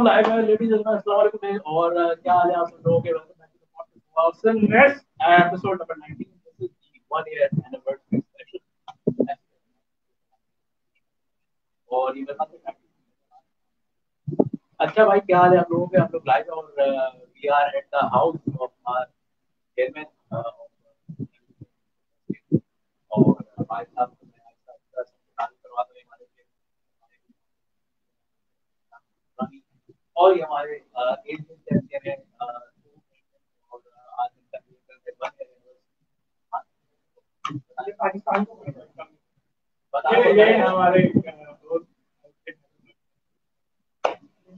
Live है ladies and अस्सलाम वालेकुम और क्या हाल है आप सब लोगों के welcome back to the next episode number 19 this is the 1 year anniversary special और ये बता अच्छा भाई क्या हाल है आप लोगों के हम लोग लाइव और we are at the house of our chairman और हमारे साथ मैं करवा दूं हमारे और ये हमारे एशियन चैंपियन है और आज इनका पाकिस्तान को ये हमारे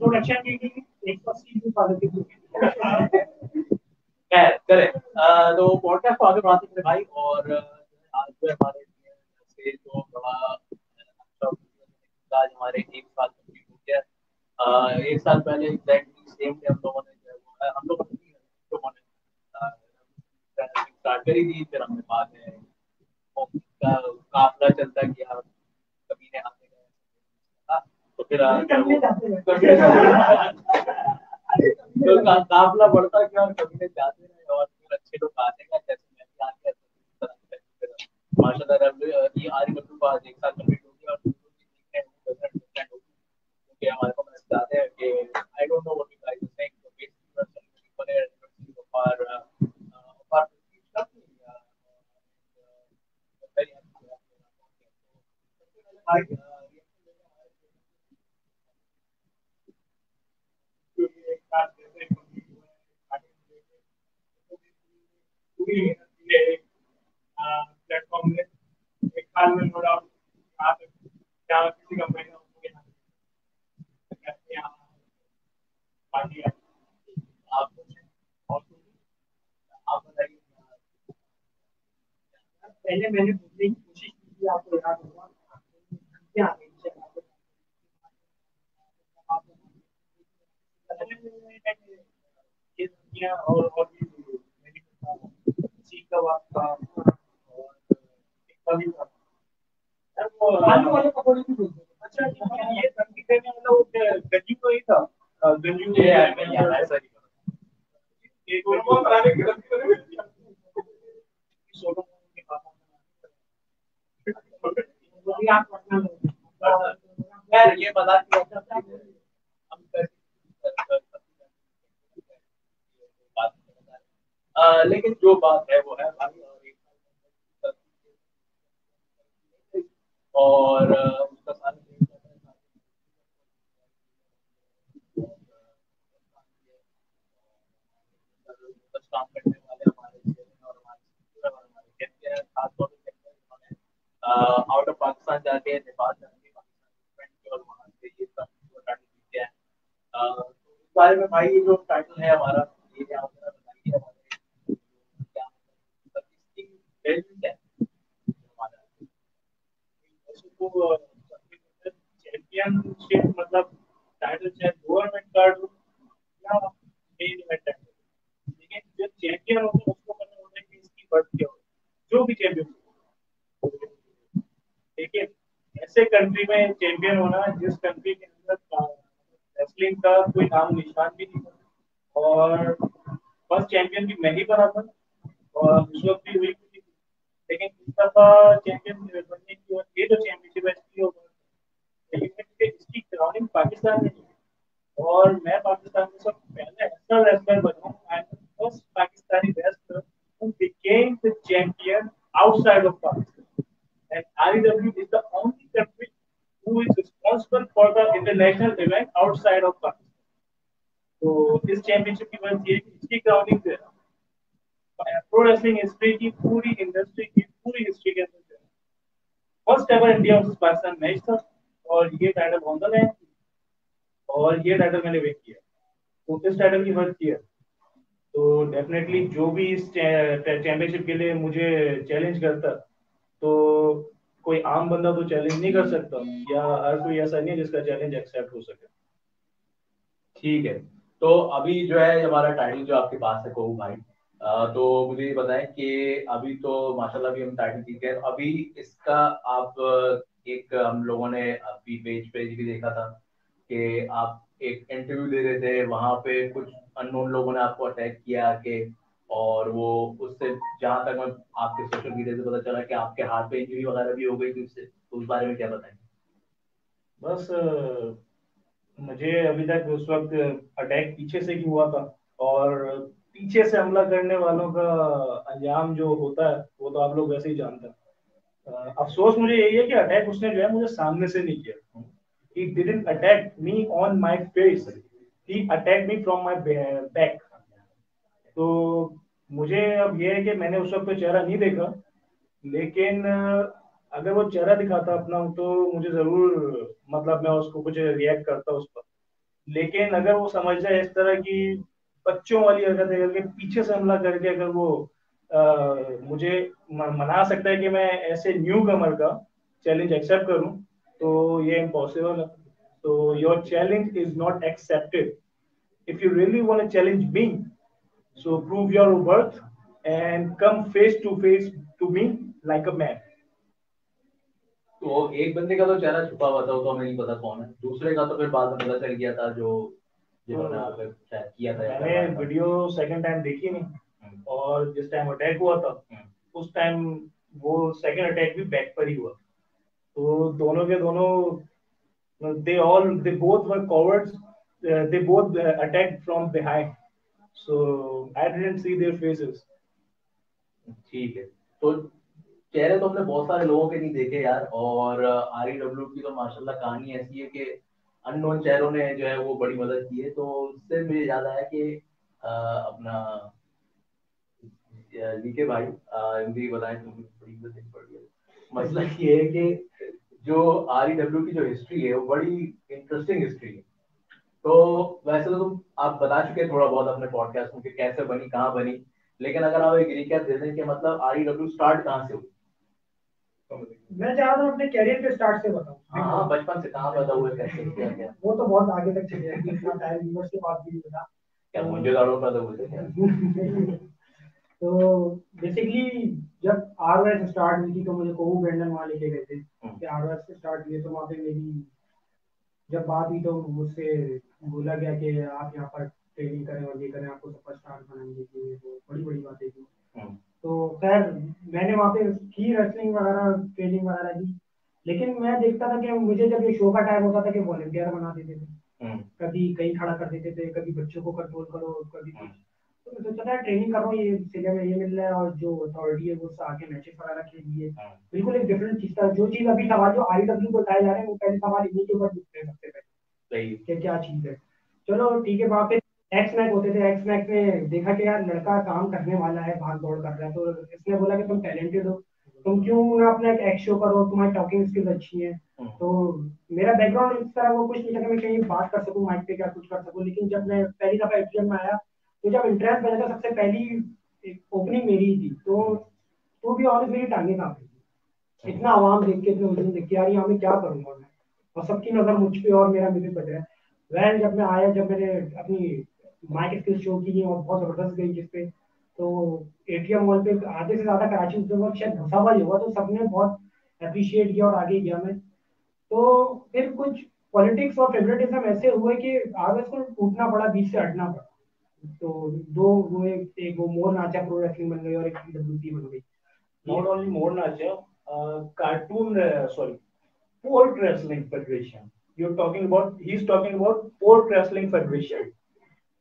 इंट्रोडक्शन की 180 साल की करेक्ट तो पॉडकास्ट को आगे बढ़ाते थे भाई और आज जो हमारे से जो बड़ा आज हमारे एक साल कंप्लीट हो गया एक साल पहले एग्जैक्टली सेम डे हम लोगों ने जो है हम लोगों ने स्टार्ट करी थी फिर हमने बाद में काफला चलता गया कभी ने आते गए तो फिर तो काफला बढ़ता गया और कभी ने जाते रहे और फिर अच्छे लोग आते गए जैसे मैं भी आ गया माशाल्लाह ये आरी बच्चों को आज एक साल कंप्लीट हो गया और क्योंकि हमारे को मैंने बताते हैं कि I don't know what you guys are saying so basically we're celebrating for the anniversary of our company very happy platform में एक साल में नो डाउट यहाँ तक क्या किसी कंपनी में पार्टी आप और आप बताइए पहले मैंने पूछने की कोशिश की थी आपको याद होगा क्या ये दुनिया और भी सीख का वास्ता और कभी आलू वाले पकौड़े भी बोलते हैं अच्छा ये संगीत देने वाला वो गंजू तो ही था गंजू ये ऐसा ही ये दोनों बनाने की गलती करें सोलो के पापा यार ये बता हम लेकिन जो बात है वो है भाई और उसका सारा काम करने वाले हमारे और हमारे खासतौर पे आउट ऑफ पाकिस्तान जाके नेपाल जाके पाकिस्तान और वहाँ से ये सब टाइटल जीते हैं इस बारे में भाई ये जो टाइटल है हमारा ये क्या होता है बताइए हमारे क्या इसकी वैल्यू क्या है हमारा उसको चैंपियनशिप मतलब टाइटल चाहे गवर्नमेंट कार्ड या मेन इवेंट है लेकिन जो चैंपियन होता है उसको पता होता है कि इसकी वर्थ क्या होती है जो भी चैंपियन देखिए ऐसे कंट्री में चैंपियन होना जिस कंट्री के अंदर रेसलिंग का कोई नाम निशान भी नहीं था और फर्स्ट चैंपियन भी मैं ही बना था और उस वक्त भी हुई थी लेकिन इस दफा चैंपियन बनने की और ये जो चैंपियनशिप है इसकी होगा इसकी क्राउनिंग पाकिस्तान में हुई और मैं पाकिस्तान में सब पहले ऐसा रेसलर बना I am first Pakistani wrestler who became the champion outside of Pakistan. And REW is the only country who is responsible for the international event outside of Pakistan. तो इस चैंपियनशिप की बात ये कि इसकी क्राउनिंग जो है प्रो रेसलिंग हिस्ट्री की पूरी इंडस्ट्री की पूरी हिस्ट्री के अंदर first ever India versus Pakistan match था और ये टाइटल ऑन द लाइन और ये टाइटल मैंने विन किया तो इस टाइटल की बात किया तो डेफिनेटली जो भी इस चैंपियनशिप के लिए मुझे चैलेंज करता तो कोई आम बंदा तो चैलेंज नहीं कर सकता या हर कोई ऐसा नहीं है जिसका चैलेंज एक्सेप्ट हो सके ठीक है तो अभी जो है हमारा टाइटल जो आपके पास है कोहू भाई तो मुझे ये बताएं कि अभी तो माशाल्लाह भी हम टाइटल जीते हैं अभी इसका आप एक हम लोगों ने अभी पेज पे भी देखा था कि आप एक इंटरव्यू दे रहे थे, वहां पे कुछ अननोन लोगों ने आपको अटैक किया आके, और वो उससे जहां तक मैं आपके सोशल मीडिया से पता चला कि आपके हाथ पे इंजरी वगैरह भी हो गई थी उससे, तो उस बारे में क्या बताएं? बस मुझे अभी तक उस वक्त अटैक पीछे से ही हुआ था, और पीछे से हमला करने वालों का अंजाम जो होता है वो तो आप लोग वैसे ही जानते हैं। अफसोस मुझे यही है कि अटैक उसने जो है मुझे सामने से नहीं किया। He didn't attack me on my face. He attacked me from my back. तो मुझे अब ये है कि मैंने उस वक्त तो चेहरा नहीं देखा, लेकिन अगर वो चेहरा दिखाता अपना तो मुझे जरूर, मतलब मैं उसको कुछ रिएक्ट करता उस पर। लेकिन अगर वो समझ जाए इस तरह की बच्चों वाली हरकतें करके पीछे से हमला करके, अगर वो मुझे मना सकता है कि मैं ऐसे न्यू कमर का चैलेंज एक्सेप्ट करूं, तो ये इम्पॉसिबल है। तो your challenge is not accepted. If you really want to challenge me, so prove your worth and come face to face to me like a man. तो एक बंदे का तो चेहरा छुपा हुआ था, वो तो हमें नहीं पता कौन है, दूसरे का तो फिर बाद में पता चल गया था, जो जिन्होंने तो आपको शायद किया था या मैंने करवाया था। वीडियो सेकंड टाइम देखी नहीं, और जिस टाइम अटैक हुआ था उस टाइम वो सेकंड अटैक भी बैक पर ही हुआ। तो दोनों के दोनों, they both were cowards. They both attacked from behind, so I didn't see their faces. ठीक है। तो चेहरे तो हमने बहुत सारे लोगों के नहीं देखे यार, और REW की तो माशाल्लाह कहानी ऐसी है कि अननोन चेहरों ने जो है वो बड़ी मदद की है। तो उससे मुझे याद आया कि अपना लीके भाई, हिंदी बताएं तो बड़ी मदद पड़ गई। मसला ये है कि जो REW की जो हिस्ट्री है वो बड़ी इंटरेस्टिंग हिस्ट्री है। तो वैसे तो तुम आप बता चुके हैं थोड़ा बहुत अपने पॉडकास्ट में कि कैसे बनी, कहाँ बनी, लेकिन अगर आप एक रिकैप दे दें कि मतलब REW स्टार्ट कहाँ से हुई? मैं चाह रहा हूँ अपने कैरियर के स्टार्ट से बताऊँ। हाँ हाँ, बचपन से कहाँ पैदा हुए, कैसे क्या क्या? वो तो बहुत आगे तक चले जाएगी, इतना टाइम व्यूअर्स के पास भी नहीं होता। क्या मुंजेदाड़ों पैदा हुए थे क्या? तो बेसिकली जब आरवाईएस स्टार्ट हुई थी तो मुझे कोहू ब्रेंडन वहाँ लेके गए थे कि आरवाईएस से स्टार्ट हुई, तो वहाँ पे मेरी जब बात हुई तो मुझसे बोला गया कि आप यहाँ पर ट्रेनिंग करें और ये करें, आपको सुपरस्टार बनाएंगे, ये वो बड़ी बड़ी बातें थी। तो खैर मैंने वहाँ पे की रेसलिंग वगैरह, ट्रेनिंग वगैरह की, लेकिन मैं देखता था कि मुझे जब ये शो का टाइम होता था कि वॉलंटियर बना देते थे, कभी कहीं खड़ा कर देते थे, कभी बच्चों को कंट्रोल करो, कभी कुछ। तो मैं सोचा था ट्रेनिंग कर रहा हूँ, ये सिले में ये मिल रहा है, और जो अथॉरिटी है वो उससे आके मैचेस वगैरह खेल लिए। बिल्कुल एक डिफरेंट चीज था। जो चीज अभी सवाल जो REW को उठाए जा रहे हैं वो पहले सवाल इन्हीं के ऊपर पूछते हैं सबसे पहले कि क्या चीज है। चलो ठीक है, वहाँ पे एक्स मैच होते थे। एक्स मैच में देखा कि यार लड़का काम करने वाला है, भाग दौड़ कर रहा है, तो इसने बोला कि तुम टैलेंटेड हो, तुम क्यों ना अपना एक एक्स शो करो, तुम्हारी टॉकिंग स्किल्स अच्छी है। तो मेरा बैकग्राउंड इस तरह वो कुछ नहीं था कि मैं कहीं बात कर सकूं माइक पे, क्या कुछ कर सकूं, लेकिन जब मैं पहली दफा एफटीएम में आया तो जब इंटरेस्ट बजा था सबसे पहली ओपनिंग मेरी ही थी, तो भी ऑनेस्ट मेरी टांगे कांप रही थी। इतना आवाम देख के, इतने हुजूम देख के, यार यहाँ मैं क्या करूंगा मैं, और सबकी नजर मुझ पे और मेरा म्यूजिक बज रहा है। वह जब मैं आया, जब मैंने अपनी माइक स्किल शो की और बहुत जबरदस्त गई जिसपे, तो एटीएम मॉल पे आधे से ज्यादा कराची उस वक्त शायद घुसा हुआ ही हुआ, तो सबने बहुत अप्रिशिएट किया और आगे गया मैं। तो फिर कुछ पॉलिटिक्स और फेवरेटिज्म ऐसे हुए कि आगे उसको टूटना पड़ा, बीच से हटना पड़ा। तो दो वो एक वो मोर नाचा प्रो रेसलिंग बन गई और एक PWP बन गई। Not only more nacha, cartoon, sorry, Port Wrestling Federation. You're talking about, he's talking about Port Wrestling Federation.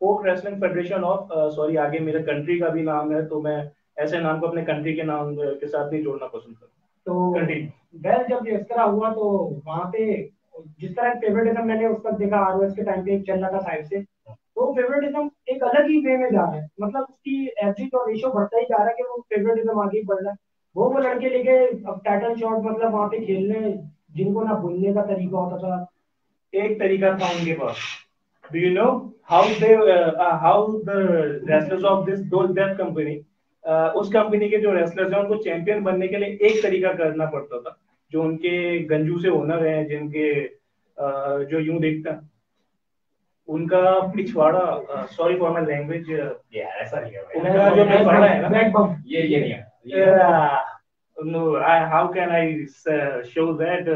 Port wrestling federation of, sorry आगे मेरे कंट्री का भी नाम है, तो मैं ऐसे नाम को अपने कंट्री के नाम के साथ नहीं जोड़ना पसंद करता। तो वेल जब इस तरह हुआ तो वहाँ पे जिस तरह फेवरेटिज्म मैंने उस वक्त देखा ROS के टाइम पे चल रहा था साइड से, तो फेवरेटिज्म एक अलग ही वे में जा रहा है, मतलब उसकी एवरेज और रेशो बढ़ता ही जा रहा है कि वो फेवरेटिज्म आगे बढ़ रहा है। वो लड़के लेके अब टाइटल शॉट मतलब वहाँ पे खेलने, जिनको ना बोलने का तरीका होता था, एक तरीका था उनके पास। Do you know how the wrestlers of that company, उस कंपनी के जो रेसलर्स हैं उनको चैंपियन बनने के लिए एक तरीका करना पड़ता था, जो उनके गंजू से ओनर हैं, जिनके जो यूं देखता उनका पिछवाड़ा, सॉरी फॉर माय लैंग्वेज यार, ऐसा नहीं है भाई, उनका जो पिछवाड़ा है ना, ये नहीं है। No, how can I show that?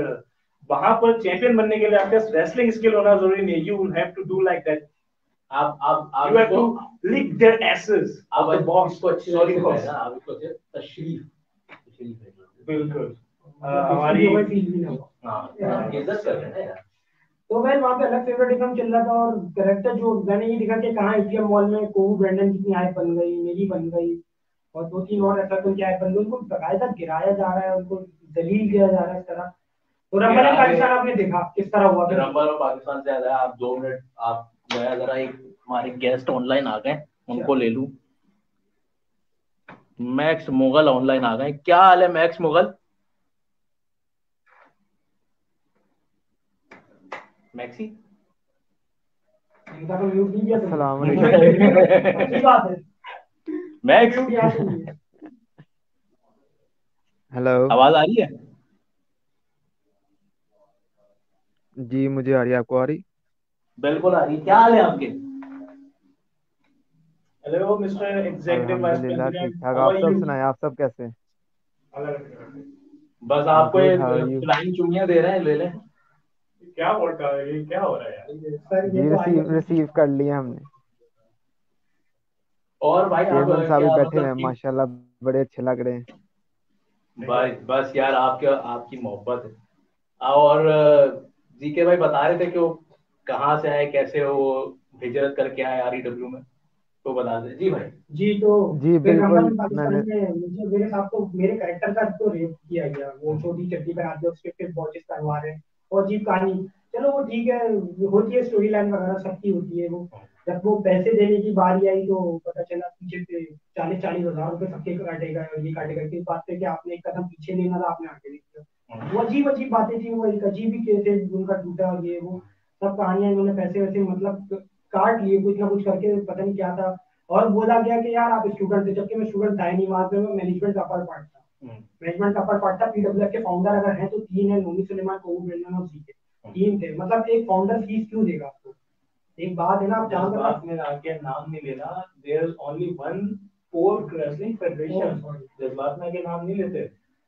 वहां पर चैंपियन बनने के लिए आपका रेसलिंग स्किल होना जरूरी नहीं है, you have to do like that, आप यू हैव इसको टू लिक देयर एसेस आप ऑफ द बॉक्स। इसको अच्छी सॉरी तरीके से बॉस। ना, आप इसको अच्छे तशरीफ है बिल्कुल। हमारी हमारी फील भी ना हो। हाँ इज्जत कर रहे हैं ना यार। तो वह वहाँ पे अलग फेवरेटिज्म चल रहा था, और कैरेक्टर जो मैंने ये दिखा कि कहाँ एटीएम मॉल में कोहू ब्रेंडन कितनी हाइप बन गई, मेरी बन गई, और दो तीन और ऐसा की हाइप बन गई, उनको बकायदा गिराया जा रहा है, उनको दलील किया जा रहा है इस तरह। तो रंबल इन पाकिस्तान आपने देखा किस तरह हुआ फिर? नंबर और पाकिस्तान से ज्यादा है। आप 2 मिनट आप मैं जरा एक हमारे गेस्ट ऑनलाइन आ गए, उनको ले लूं। मैक्स मुगल ऑनलाइन आ गए। क्या हाल है मैक्स मुगल? मैक्सी इनका तो म्यूट नहीं किया तुमने। अस्सलाम वालेकुम। अच्छी बात है। मैक्स म्यूट यहाँ से नहीं है। हेलो। आवाज आ रही है? जी मुझे आ रही है, आपको आ रही? बिल्कुल आ रही है। क्या हाल है आपके? हेलो मिस्टर एग्जीक्यूटिव वाइस अल्हम्दुलिल्लाह ठीक प्रेसिडेंट, ठाक। हाउ आप आर सब यू? सुनाए, आप सब कैसे? बस आपको ये good, how are you? Flying चुंगियां दे रहे हैं, ले लें। क्या बोल रहा है, ये क्या हो रहा है यार? सर ये जी तो आएगा रिसीव कर लिया हमने। और भाई आप चेयरमैन साहब भी क्या बैठे हुए मतलब हैं, कि माशाल्लाह बड़े अच्छे लग रहे हैं। बस यार आपके आपकी मोहब्बत है। और जीके भाई बता रहे थे कि वो कहाँ से आए, कैसे वो हिजरत करके आए REW में, तो बता दे जी भाई। जी। तो जी फिर बिल्कुल। रंगम पाकिस्तान मैंने में मुझे मेरे साथ तो मेरे कैरेक्टर का तो रेप किया गया, वो छोटी चड्डी पहना के उसके फिर बॉचेस करवा रहे हैं, और अजीब कहानी। चलो वो ठीक है, होती है स्टोरी लाइन वगैरह सबकी होती है वो। जब वो पैसे देने की बारी आई तो पता चला पीछे से 40-40 हज़ार रुपए सबके काटेगा और ये काटेगा, इस बात पे कि आपने एक कदम पीछे लेना था, आपने आगे ले लिया। वो अजीब अजीब बातें थी, वो एक अजीब ही केस है उनका टूटा, ये वो सब कहानियां, इन्होंने पैसे वैसे मतलब काट लिए कुछ ना कुछ करके, पता नहीं क्या था। और बोला गया कि यार आप स्टूडेंट थे, जबकि मैं स्टूडेंट था ही नहीं, वहां पे मैं मैनेजमेंट का अपर पार्ट था। मैनेजमेंट का अपर पार्ट था। पीडब्ल्यूएफ के फाउंडर अगर हैं तो तीन है, नोमी सुलेमान, कोहू ब्रेंडन और जीके, तीन थे। मतलब एक फाउंडर फीस क्यों देगा आपको? एक बात है ना, आप काम कर रहा जज्बात में आके नाम नहीं लेना, there is only one core wrestling federation, जज्बात में आके नाम नहीं लेते।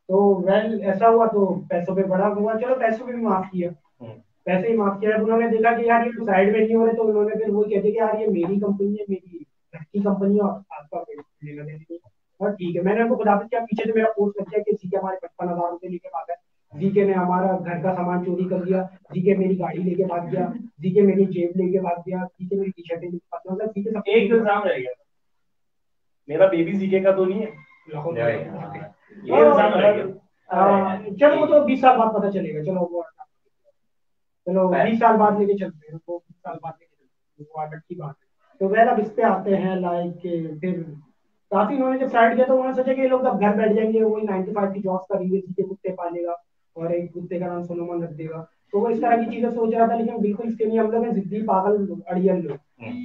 तो वेल ऐसा हुआ तो पैसों पे बड़ा हुआ, चलो पैसों पे भी माफ किया, पैसे ही माफ किया। उन्होंने देखा कि यार ये तो साइड में नहीं हो रहे, तो उन्होंने फिर वो कहते कि यार ये मेरी कंपनी है, मेरी घर की कंपनी है, और आपका कोई लेना देना नहीं है। और ठीक है, मैंने उनको बता दिया, पीछे से मेरा पोस्ट लग गया कि जीके हमारे 55 हज़ार रुपए लेके भागा है, जीके ने हमारा घर का सामान चोरी कर लिया, जीके मेरी गाड़ी लेके भाग गया, जीके मेरी जेब लेके भाग गया, जीके मेरी टी शर्टें लेके भाग गया, मतलब जीके सब एक इल्जाम रह गया, मेरा बेबी जीके का तो नहीं है, ये इल्जाम रह गया। चलो वो तो 20 साल बाद पता चलेगा, चलो वो चलो 20 साल बाद लेके चलते हैं, वो 20 साल बाद लेके चलते हैं, वो आदत की बात है। तो वह अब इस पे आते हैं लाइक फिर काफी इन्होंने जब साइड किया तो उन्होंने सोचा कि ये लोग अब घर बैठ जाएंगे, वही 9 to 5 की जॉब करेंगे, जीके कुत्ते पालेगा और एक कुत्ते का नाम सोलोमन रख देगा। तो वो इस तरह की चीजें सोच रहा था, लेकिन बिल्कुल इसके लिए हम लोग हैं जिद्दी पागल लोग, अड़ियल लोग।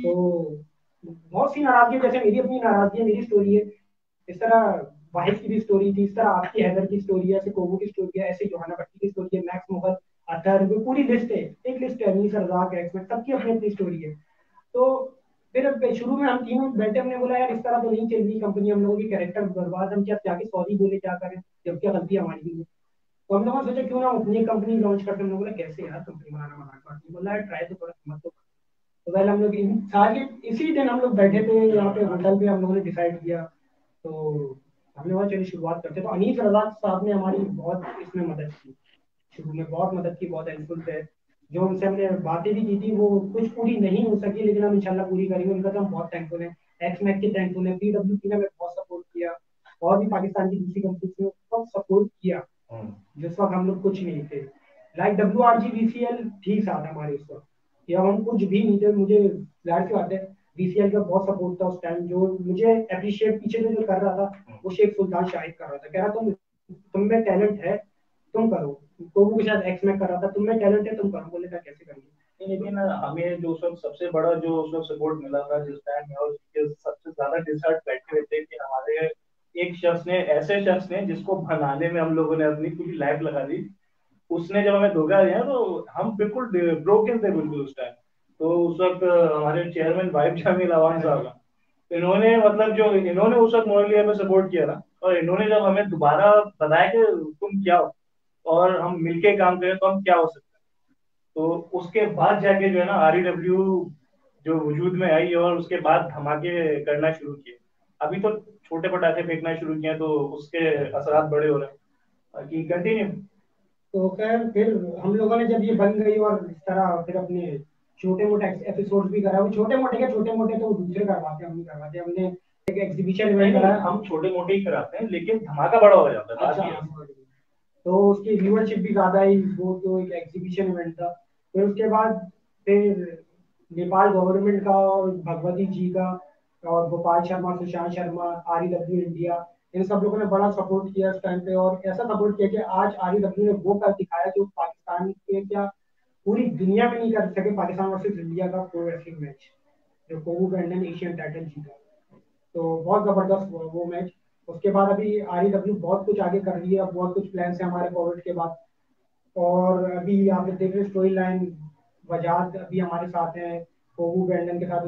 तो बहुत सी नाराजगी, जैसे मेरी अपनी नाराजगी है, मेरी स्टोरी है, इस तरह वाहिद की भी स्टोरी थी, इस तरह आपकी हैदर की स्टोरी है, ऐसे कोबू की स्टोरी है, ऐसे जोहाना भट्टी की स्टोरी है, मैक्स मुगल, अतर, वो पूरी लिस्ट है, एक लिस्ट है, मीर रजाक, एक्समेट, सबकी अपनी अपनी स्टोरी है। तो फिर अब शुरू में हम तीनों बैठे, हमने बोला यार इस तरह तो नहीं चल रही कंपनी, हम लोगों की कैरेक्टर बर्बाद, हम क्या जाके सॉरी बोले, क्या करें, जब क्या गलती हमारी भी है। तो हम लोगों ने सोचा क्यों ना अपनी कंपनी लॉन्च करते हैं। हम लोगों ने कैसे यार कंपनी बनाना, मजाक बात नहीं, बोला यार ट्राई तो करो, हिम्मत तो करो। तो पहले हम लोग सारे इसी दिन हम लोग बैठे थे यहाँ पे होटल पे, हम लोगों ने डिसाइड किया। तो हमने बोला चलिए शुरुआत करते। तो अनीस रजाक साहब ने हमारी बहुत इसमें मदद की, शुरू में बहुत मदद की, बहुत हेल्पफुल थे। जो उनसे हमने बातें भी की थी वो कुछ पूरी नहीं हो सकी, लेकिन हम इंशाल्लाह पूरी करेंगे, उनका तो हम बहुत थैंकफुल हैं। एक्स मैक के थैंकफुल हैं, PWP ने हमें बहुत सपोर्ट किया, और भी पाकिस्तान की दूसरी कंपनी ने बहुत सपोर्ट किया जिस वक्त हम लोग कुछ नहीं थे। लाइक WRG VCL थी साथ हमारे उस वक्त, कि अब हम कुछ भी नहीं थे। मुझे जाहिर सी बात है VCL का बहुत सपोर्ट था उस टाइम, जो मुझे अप्रिशिएट पीछे से जो कर रहा था वो शेख सुल्तान शाहिद कर रहा था, कह रहा तुम में टैलेंट है, तुम करो। तो वो शायद एक्स में कर रहा था, तुम में टैलेंट है, तुम करो। बोले था कैसे करेंगे। लेकिन हमें जो सब सबसे बड़ा जो उसका सपोर्ट मिला था जिस टाइम, और सबसे ज्यादा डिसहार्ट बैठे हुए थे कि हमारे एक शख्स ने, ऐसे शख्स ने जिसको बनाने में हम लोगों ने अपनी पूरी लाइफ लगा दी, उसने जब हमें धोखा दिया तो हम बिल्कुल ब्रोकन थे बिल्कुल उस टाइम। तो उस वक्त हमारे चेयरमैन वाइफ जमील अवान साहब, इन्होंने मतलब जो इन्होंने उस वक्त मोरलिया में सपोर्ट किया था, और इन्होंने जब हमें दोबारा बताया कि तुम क्या हो, और हम मिलके काम करें तो हम क्या हो सकते हैं। तो उसके बाद जाके जो है ना REW जो वजूद में आई और उसके बाद धमाके करना शुरू किए। अभी तो छोटे पटाखे फेंकना शुरू किए तो उसके असरात बड़े हो रहे हैं। बाकी कंटिन्यू। तो खैर फिर हम लोगों ने जब ये बन गई और इस तरह फिर अपने छोटे मोटे एपिसोड भी करा, वो छोटे मोटे के छोटे मोटे तो वो दूसरे करवाते, हम नहीं करवाते। हमने एक एग्जीबिशन नहीं इवेंट नहीं, कराया। हम छोटे मोटे ही कराते हैं लेकिन धमाका बड़ा हो जाता है, बात अच्छा ये है। हाँ, समझ गई। तो उसकी व्यूअरशिप भी ज्यादा ही, वो तो एक एग्जीबिशन इवेंट था। फिर उसके बाद फिर नेपाल गवर्नमेंट का और भगवती जी का और गोपाल शर्मा, सुशांत शर्मा, REW इंडिया, इन सब लोगों ने बड़ा सपोर्ट किया उस टाइम पे। और ऐसा सपोर्ट किया कि आज REW ने वो कर दिखाया जो पाकिस्तान के क्या पूरी दुनिया में नहीं कर सके, पाकिस्तान वर्सेस इंडिया का प्रो रेसलिंग मैच, जो कोहू ब्रांडन एशियन टाइटल जीता। तो बहुत जबरदस्त हुआ वो मैच। उसके बाद अभी REW बहुत कुछ आगे कर रही है, अब बहुत कुछ प्लान है हमारे कोविड के बाद। और अभी आप देख रहे स्टोरी लाइन, वजाद अभी हमारे साथ हैं, कोहू ब्रांडन के साथ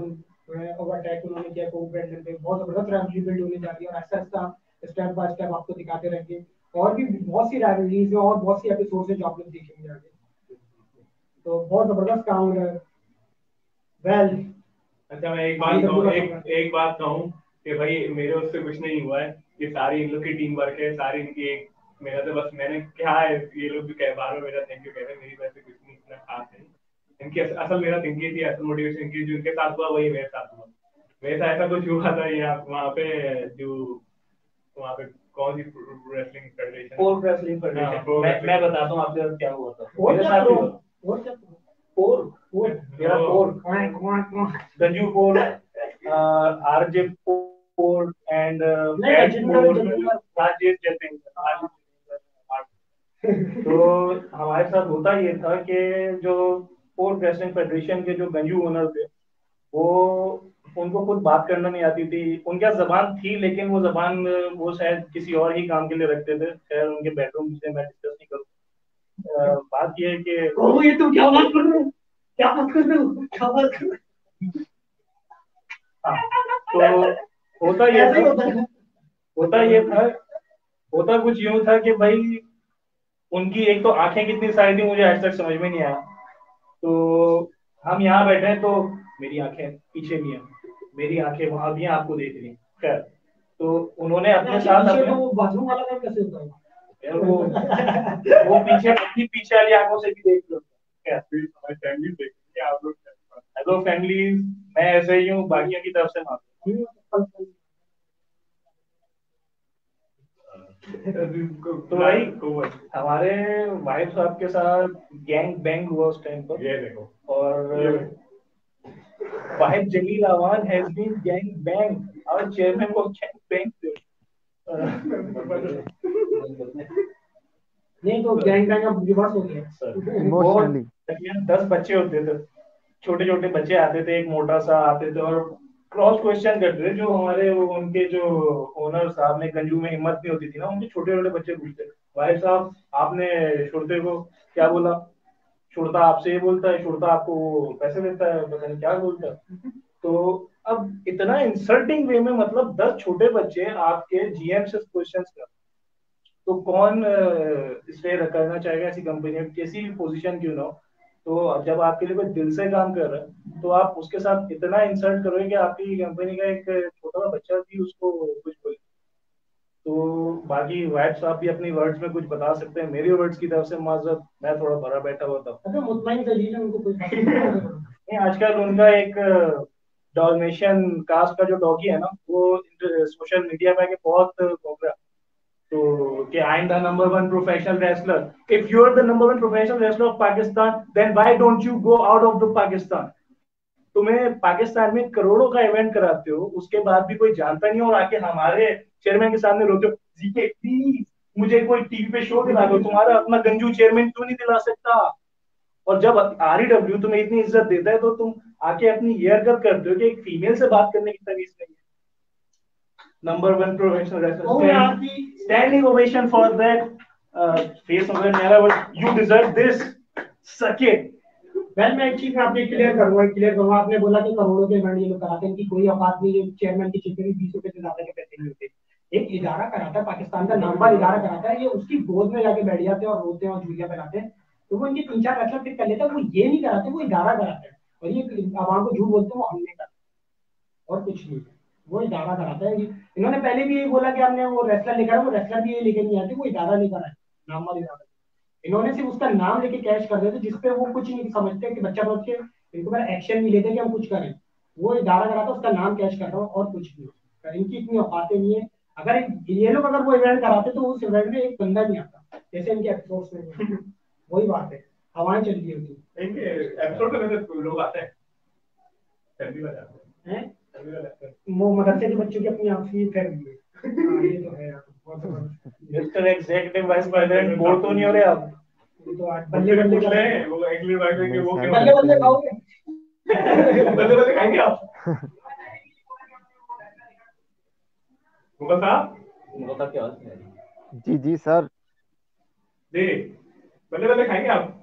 ओवरटेक उन्होंने किया कोहू ब्रांडन पे। बहुत जबरदस्त राइवलरी बिल्ड होने जा रही है और ऐसा ऐसा स्टेप बाय स्टेप आपको दिखाते रहेंगे। और भी बहुत सी राइवलरीज है और बहुत सी एपिसोड है जो आप लोग देखेंगे आगे। तो बहुत जबरदस्त काम हो रहा है। वेल, अच्छा मैं एक बात कहूँ, एक बात कहूँ कि भाई मेरे उससे कुछ नहीं हुआ है, ये सारी इन लोग की टीम वर्क है, सारी इनकी एक, मेरा तो बस मैंने क्या है, ये लोग भी कह बार बार मेरा थैंक यू कह रहे हैं, मेरी वैसे कुछ नहीं इतना खास है। इनकी असल मेरा थिंकिंग थी, असल मोटिवेशन इनकी जो इनके साथ हुआ वही मेरे साथ हुआ। वैसा ऐसा कुछ हुआ था यहाँ वहाँ पे, जो वहाँ पे कौन सी रेसलिंग फेडरेशन, पोर्क रेसलिंग फेडरेशन, मैं बताता हूँ आपके साथ क्या हुआ था। मेरे साथ भी हुआ। पोर्क, मेरा पोर्क, गंजू पोर्क, RJ पोर्क एंड राजेश जयसिंह। तो हमारे साथ होता ये था कि जो पोर्क रेसलिंग फेडरेशन के जो गंजू ओनर थे, वो उनको खुद बात करना नहीं आती थी। उनके पास जबान थी लेकिन वो जबान वो शायद किसी और ही काम के लिए रखते थे। खैर उनके बेडरूम से मैं डिस्कस नहीं करूँ। बात ये है कि ये तुम क्या बात कर रहे हो, क्या बात कर रहे हो, क्या बात कर रहे हो। हाँ, तो होता ये था, होता ये था, होता कुछ यूं था कि भाई उनकी एक तो आंखें कितनी सारी थी मुझे आज तक समझ में नहीं आया। तो हम यहाँ बैठे हैं तो मेरी आंखें पीछे भी हैं, मेरी आंखें वहां भी हैं, आपको देख रही हैं। खैर तो उन्होंने अपने साथ अपने वो बाथरूम वाला काम कैसे होता है यार, वो पीछे अपनी पीछे वाली आंखों से भी देख लो। खैर फैमिली देख रही है, आप लोग हेलो फैमिली, मैं ऐसे ही हूँ, बाकियों की तरफ से माफी। तो भाई हमारे वाइफ साहब के साथ गैंग बैंग हुआ उस टाइम पर, ये देखो। और Wahid Jalil Awan has been gang bang, our chairman को गैंग बैंग। नहीं तो गैंग बैंग अब रिवर्स हो गया। इमोशनली 10 बच्चे होते थे, छोटे छोटे बच्चे आते थे, एक मोटा सा आते थे और क्रॉस क्वेश्चन करते थे। जो हमारे उनके जो ओनर साहब ने, गंजू में हिम्मत नहीं होती थी ना, उनके छोटे छोटे बच्चे पूछते, भाई साहब आपने शुरते को क्या बोला, शुरता आपसे ये बोलता है, शुरता आपको पैसे देता है, पता नहीं क्या बोलता है। तो अब इतना इंसल्टिंग वे में, मतलब 10 छोटे बच्चे आपके GM से क्वेश्चंस कर, तो कौन इसे करना चाहेगा ऐसी कंपनी में, किसी भी पोजीशन क्यों ना हो। तो जब आपके लिए कोई दिल से काम कर रहा है तो आप उसके साथ इतना इंसल्ट करोगे कि आपकी कंपनी का एक छोटा सा बच्चा भी उसको कुछ बोले। तो बाकी वाइफ साहब भी अपनी वर्ड्स में कुछ बता सकते हैं, मेरी वर्ड्स की तरफ से माजरत, मैं थोड़ा भरा बैठा हुआ था। अच्छा मुतमईन करिए उनको कोई नहीं, आजकल उनका एक डॉलमेशियन कास्ट का जो डॉगी है ना, वो सोशल मीडिया पे बहुत घूम रहा है। तो कि I am the number 1 professional wrestler, if you are the number 1 professional wrestler of Pakistan then why don't you go out of the Pakistan. तुम्हें पाकिस्तान में करोड़ों का इवेंट कराते हो, उसके बाद भी कोई जानता नहीं, और आके हमारे चेयरमैन के सामने रोते हो, जीके प्लीज मुझे कोई टीवी पे शो दिला दो, तुम्हारा अपना गंजू चेयरमैन क्यों नहीं दिला सकता। और जब REW तुम्हें इतनी इज्जत देता है तो तुम आके अपनी हेयर कट करते हो कि एक फीमेल से बात करने की तमीज नहीं है। Number 1 professional wrestler, standing ovation for that face of the you deserve this, सक इट। वेल मैं एक चीज आपने क्लियर करूंगा। आपने बोला कि करोड़ों के इवेंट ये लोग कराते हैं, इनकी कोई औकात नहीं है, चेयरमैन की जितने भी 20 रुपए से ज्यादा के पैसे नहीं होते। एक इदारा कराता है, पाकिस्तान का नामवर इदारा कराता है, ये उसकी गोद में जाके बैठ जाते हैं और रोते हैं और झूलियां कराते हैं। तो वो इनके 3-4 रेसलर पिक कर लेते हैं, वो ये नहीं कराते, वो इदारा कराते हैं। और ये आवाम को झूठ बोलते हैं वो हमने करा, और कुछ नहीं। वो इदारा कराता है। इन्होंने पहले भी यही बोला कि हमने वो रेसलर लेकर, वो रेसलर भी ये लेके नहीं आते, वो इदारा लेकर आए, नामवर इदारा। इन्होंने सिर्फ उसका नाम लेके कैश कर देते, जिसपे वो कुछ नहीं समझते कि बच्चा बहुत के इनको मेरा एक्शन नहीं लेते कि हम कुछ करें। वो इदारा कराता, उसका नाम कैश कर रहा हूँ और कुछ नहीं। इनकी इतनी औकातें नहीं है। अगर ये लोग अगर वो इवेंट कराते तो उस इवेंट में एक बंदा नहीं आता, जैसे इनके एपिसोड्स में। वही बात है, हवाएं चल रही होती। इनके एपिसोड में तो लोग आते हैं, चर्बी वाले आते हैं, चर्बी वाले आते हैं। वो मदरसे के बच्चों की अपनी आंखें कर रही है। हाँ, ये तो है यार, बहुत जबरदस्त। Mister executive vice president bore तो नहीं हो रहे आप? ये तो आज बल्ले बल्ले कर रहे हैं। वो एक्चुअली बात है कि नहीं वो सर, बल्ले बल्ले बिल्कुल खाओगे? बल्ले बल्ले खाएंगे आप? मुगल साहब, मुगल साहब की आवाज नहीं आ रही। नहीं। जी जी सर, जी, बल्ले बल्ले खाएंगे आप?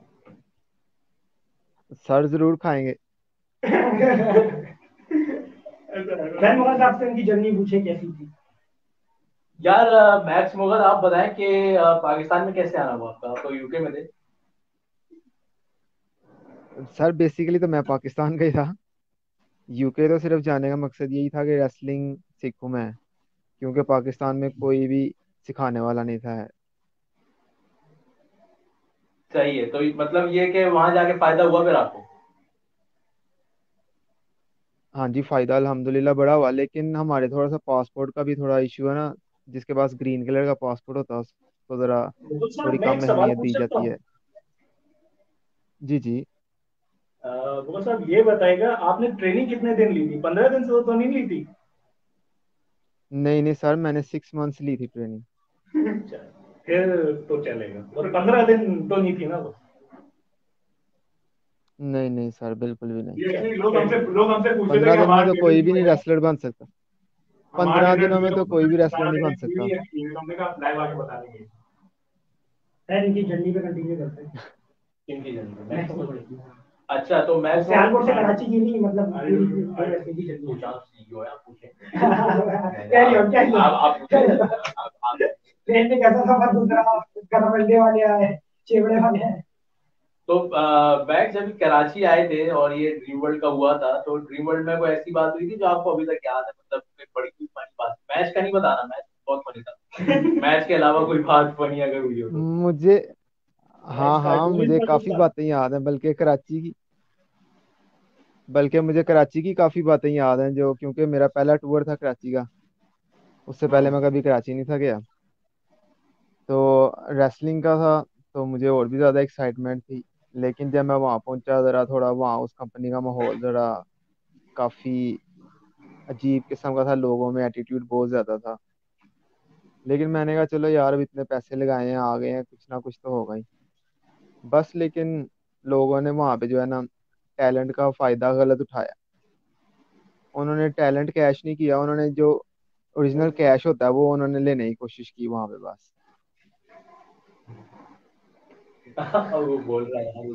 सर जरूर खाएंगे। मैं मुगल साहब से उनकी जर्नी पूछे कैसी थी। यार मैक्स मुगल, आप बताएं कि पाकिस्तान में कैसे आना हुआ आपका? आप तो यूके में थे। सर बेसिकली तो मैं पाकिस्तान का ही था। यूके तो सिर्फ जाने का मकसद यही था कि रेसलिंग सीखूं मैं, क्योंकि पाकिस्तान में कोई भी सिखाने वाला नहीं था। सही है, तो मतलब ये कि वहां जाके फायदा हुआ फिर आपको? हाँ जी, फायदा अल्हम्दुलिल्लाह बड़ा हुआ, लेकिन हमारे थोड़ा सा पासपोर्ट का भी थोड़ा इशू है ना। जिसके पास ग्रीन कलर का पासपोर्ट होता है उसको जरा मुगल थोड़ी साहब, मैं एक कम सवाल अहमियत पूछ दी सकता जाती हूँ? है। जी जी। मुगल साहब, ये बताएगा आपने ट्रेनिंग कितने दिन ली थी? 15 दिन से तो नहीं ली थी? नहीं नहीं सर, मैंने 6 मंथ्स ली थी ट्रेनिंग। फिर तो चलेगा, और 15 दिन तो नहीं थी ना वो? नहीं नहीं सर, बिल्कुल भी नहीं। ये एक्चुअली लोग हमसे पूछते थे 15 कि दिन में हमारा तो कोई ट्रेनिंग भी नहीं पूरा, रेसलर बन सकता। हमारा 15 दिनों में ट्रेनिंग तो कोई भी रेसलर हमारा नहीं बन ट्रेनिंग सकता। पूरी है, हमने कहा लाइव आके बता देंगे। खैर, इनकी जर्नी पे कंटिन्यू करते हैं। किनकी journey? Max max Mughal. Mughal. अच्छा, तो मैक्स सियालकोट से मुगल कराची की नहीं, मतलब अरे पूरी अरे, की जर्नी। पूछा, सीईओ है, आप पूछे। Carry on, carry on. आप पूछे। ट्रेन में कैसा सफर दूसरा, गरमंडे वाले आए, चेवड़े वाले आए। तो बैग जब कराची आए थे और ये ड्रीम वर्ल्ड का हुआ था, तो ड्रीम वर्ल्ड में कोई ऐसी बात हुई थी जो आपको अभी तक याद है? मतलब कोई बड़ी कोई फनी बात? मैच का नहीं बताना, मैच बहुत फनी था। मैच के अलावा कोई बात फनी अगर हुई हो तो। मुझे, हाँ मैच हाँ, कार्टून मुझे था काफी कुछ? बातें याद हैं, बल्कि मुझे कराची की काफी बातें याद हैं, जो क्योंकि मेरा पहला टूर था कराची का। उससे पहले मैं कभी कराची नहीं था गया। तो रेसलिंग का था, तो मुझे और भी ज़्यादा एक्साइटमेंट थी। लेकिन जब मैं वहाँ पहुंचा, ज़रा थोड़ा वहाँ उस कंपनी का माहौल ज़रा काफ़ी अजीब किस्म का था, लोगों में एटीट्यूड बहुत ज़्यादा था। लेकिन मैंने कहा चलो यार, अब इतने पैसे लगाए हैं, आ गए हैं, कुछ ना कुछ तो होगा ही। बस लेकिन लोगों ने वहाँ पे जो है ना, टैलेंट का फ़ायदा गलत उठाया। उन्होंने टैलेंट कैश नहीं किया, उन्होंने जो ओरिजिनल कैश होता है वो उन्होंने लेने की कोशिश की वहाँ पे बस। अब वो बोल रहा है यार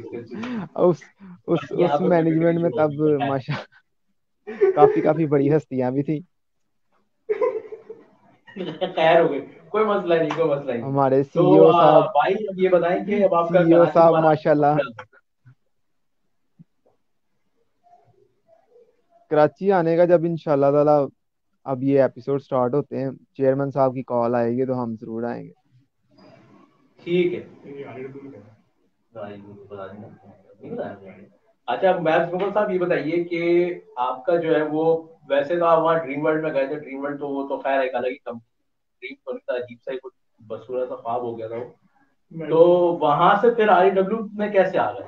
उस उस बाकी यहाँ उस पे कोई मैनेजमेंट बिक्री में जो तब होगी पता है। माशा काफी काफी बड़ी हस्तियां भी थी। खैर हो गई, कोई मसला नहीं, कोई मसला नहीं। हमारे तो सीईओ साहब, भाई अब ये बताएं कि अब आपका सीईओ कराची साहब दोबारा आने का माशाल्लाह। कब प्लान है? कराची आने का जब इंशाल्लाह ताला अब ये एपिसोड स्टार्ट होते हैं, चेयरमैन साहब की कॉल आएगी तो हम जरूर आएंगे। ठीक है। भाई वो तो बता देना, नहीं बताया मुझे। अच्छा, मैथ्स मुगल साहब ये बताइए कि आपका जो है वो, वैसे तो आप वहाँ ड्रीम वर्ल्ड में गए थे। ड्रीम वर्ल्ड तो वो तो खैर एक अलग ही ड्रीम तो नहीं था, अजीब सा ही कुछ बसूरा सा ख्वाब हो गया था वो। तो वहां से फिर आईडब्ल्यू में कैसे आ गए?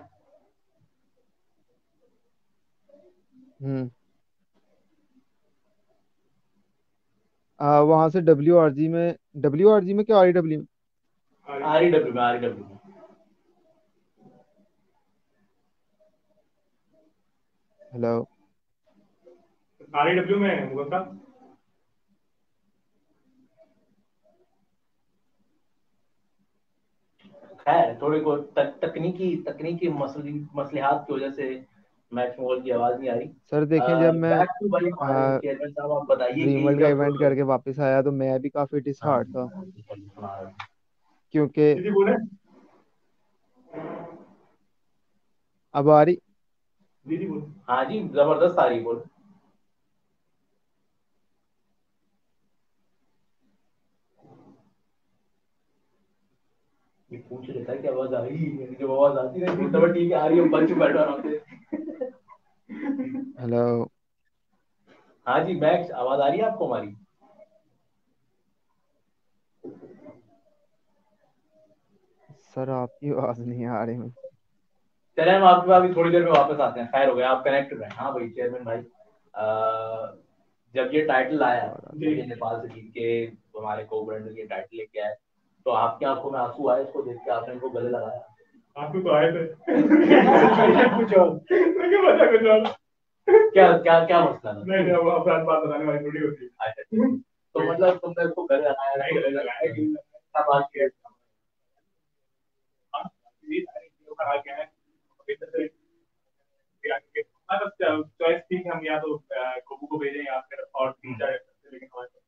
हम्म। वहां से डब्ल्यू आर जी में क्या RW में? आरईडब्ल्यू में हेलो। आरईडब्ल्यू में मुगल साहब। खैर थोड़ी को तकनीकी तकनीकी मसलिहात की वजह से मैक्स मोबाइल की आवाज नहीं आ रही। सर देखें, जब मैं बैक टू भाई हमारे चेयरमैन साहब, आप बताइए ड्रीम कि वर्ल्ड का जब इवेंट करके वापस आया तो मैं भी काफी हाँ डिसहार्ट था, हाँ, क्योंकि दीदी बोले, अब आ रही। दीदी बोले। हाँ जी जबरदस्त आ रही बोल। ये पूछ लेता है कि आवाज आ रही है, जब आवाज आती है बोलता है ठीक है आ रही है, बच बैठो आराम से। हेलो। हाँ जी मैक्स, आवाज आ रही है आपको हमारी? सर आपकी आवाज नहीं आ रही मुझे। चले हम आपके पास भी थोड़ी देर में वापस आते हैं, खैर हो गया आप कनेक्ट रहे। हाँ भाई चेयरमैन भाई, जब ये टाइटल आया, जी। जब ये नेपाल से जीत के हमारे को ब्रांड ये टाइटल लेके आए, तो आपकी आंखों में आंसू आए इसको देख के, आपने इनको गले लगाया? आपको तो आए थे। कुछ और, मुझे पता कुछ और। क्या क्या क्या मसला था? नहीं नहीं, अब अपराध बात बताने वाली थोड़ी होती है। अच्छा, तो मतलब तुमने इसको गले लगाया, नहीं इसको गले लगाया कि क्या बात की है? ये सारी चीजों का हाल क्या है अभी तक से। मतलब चॉइस थी कि हम या तो कोबू को भेजें या फिर और तीन चार ऐसे, लेकिन हमारे पास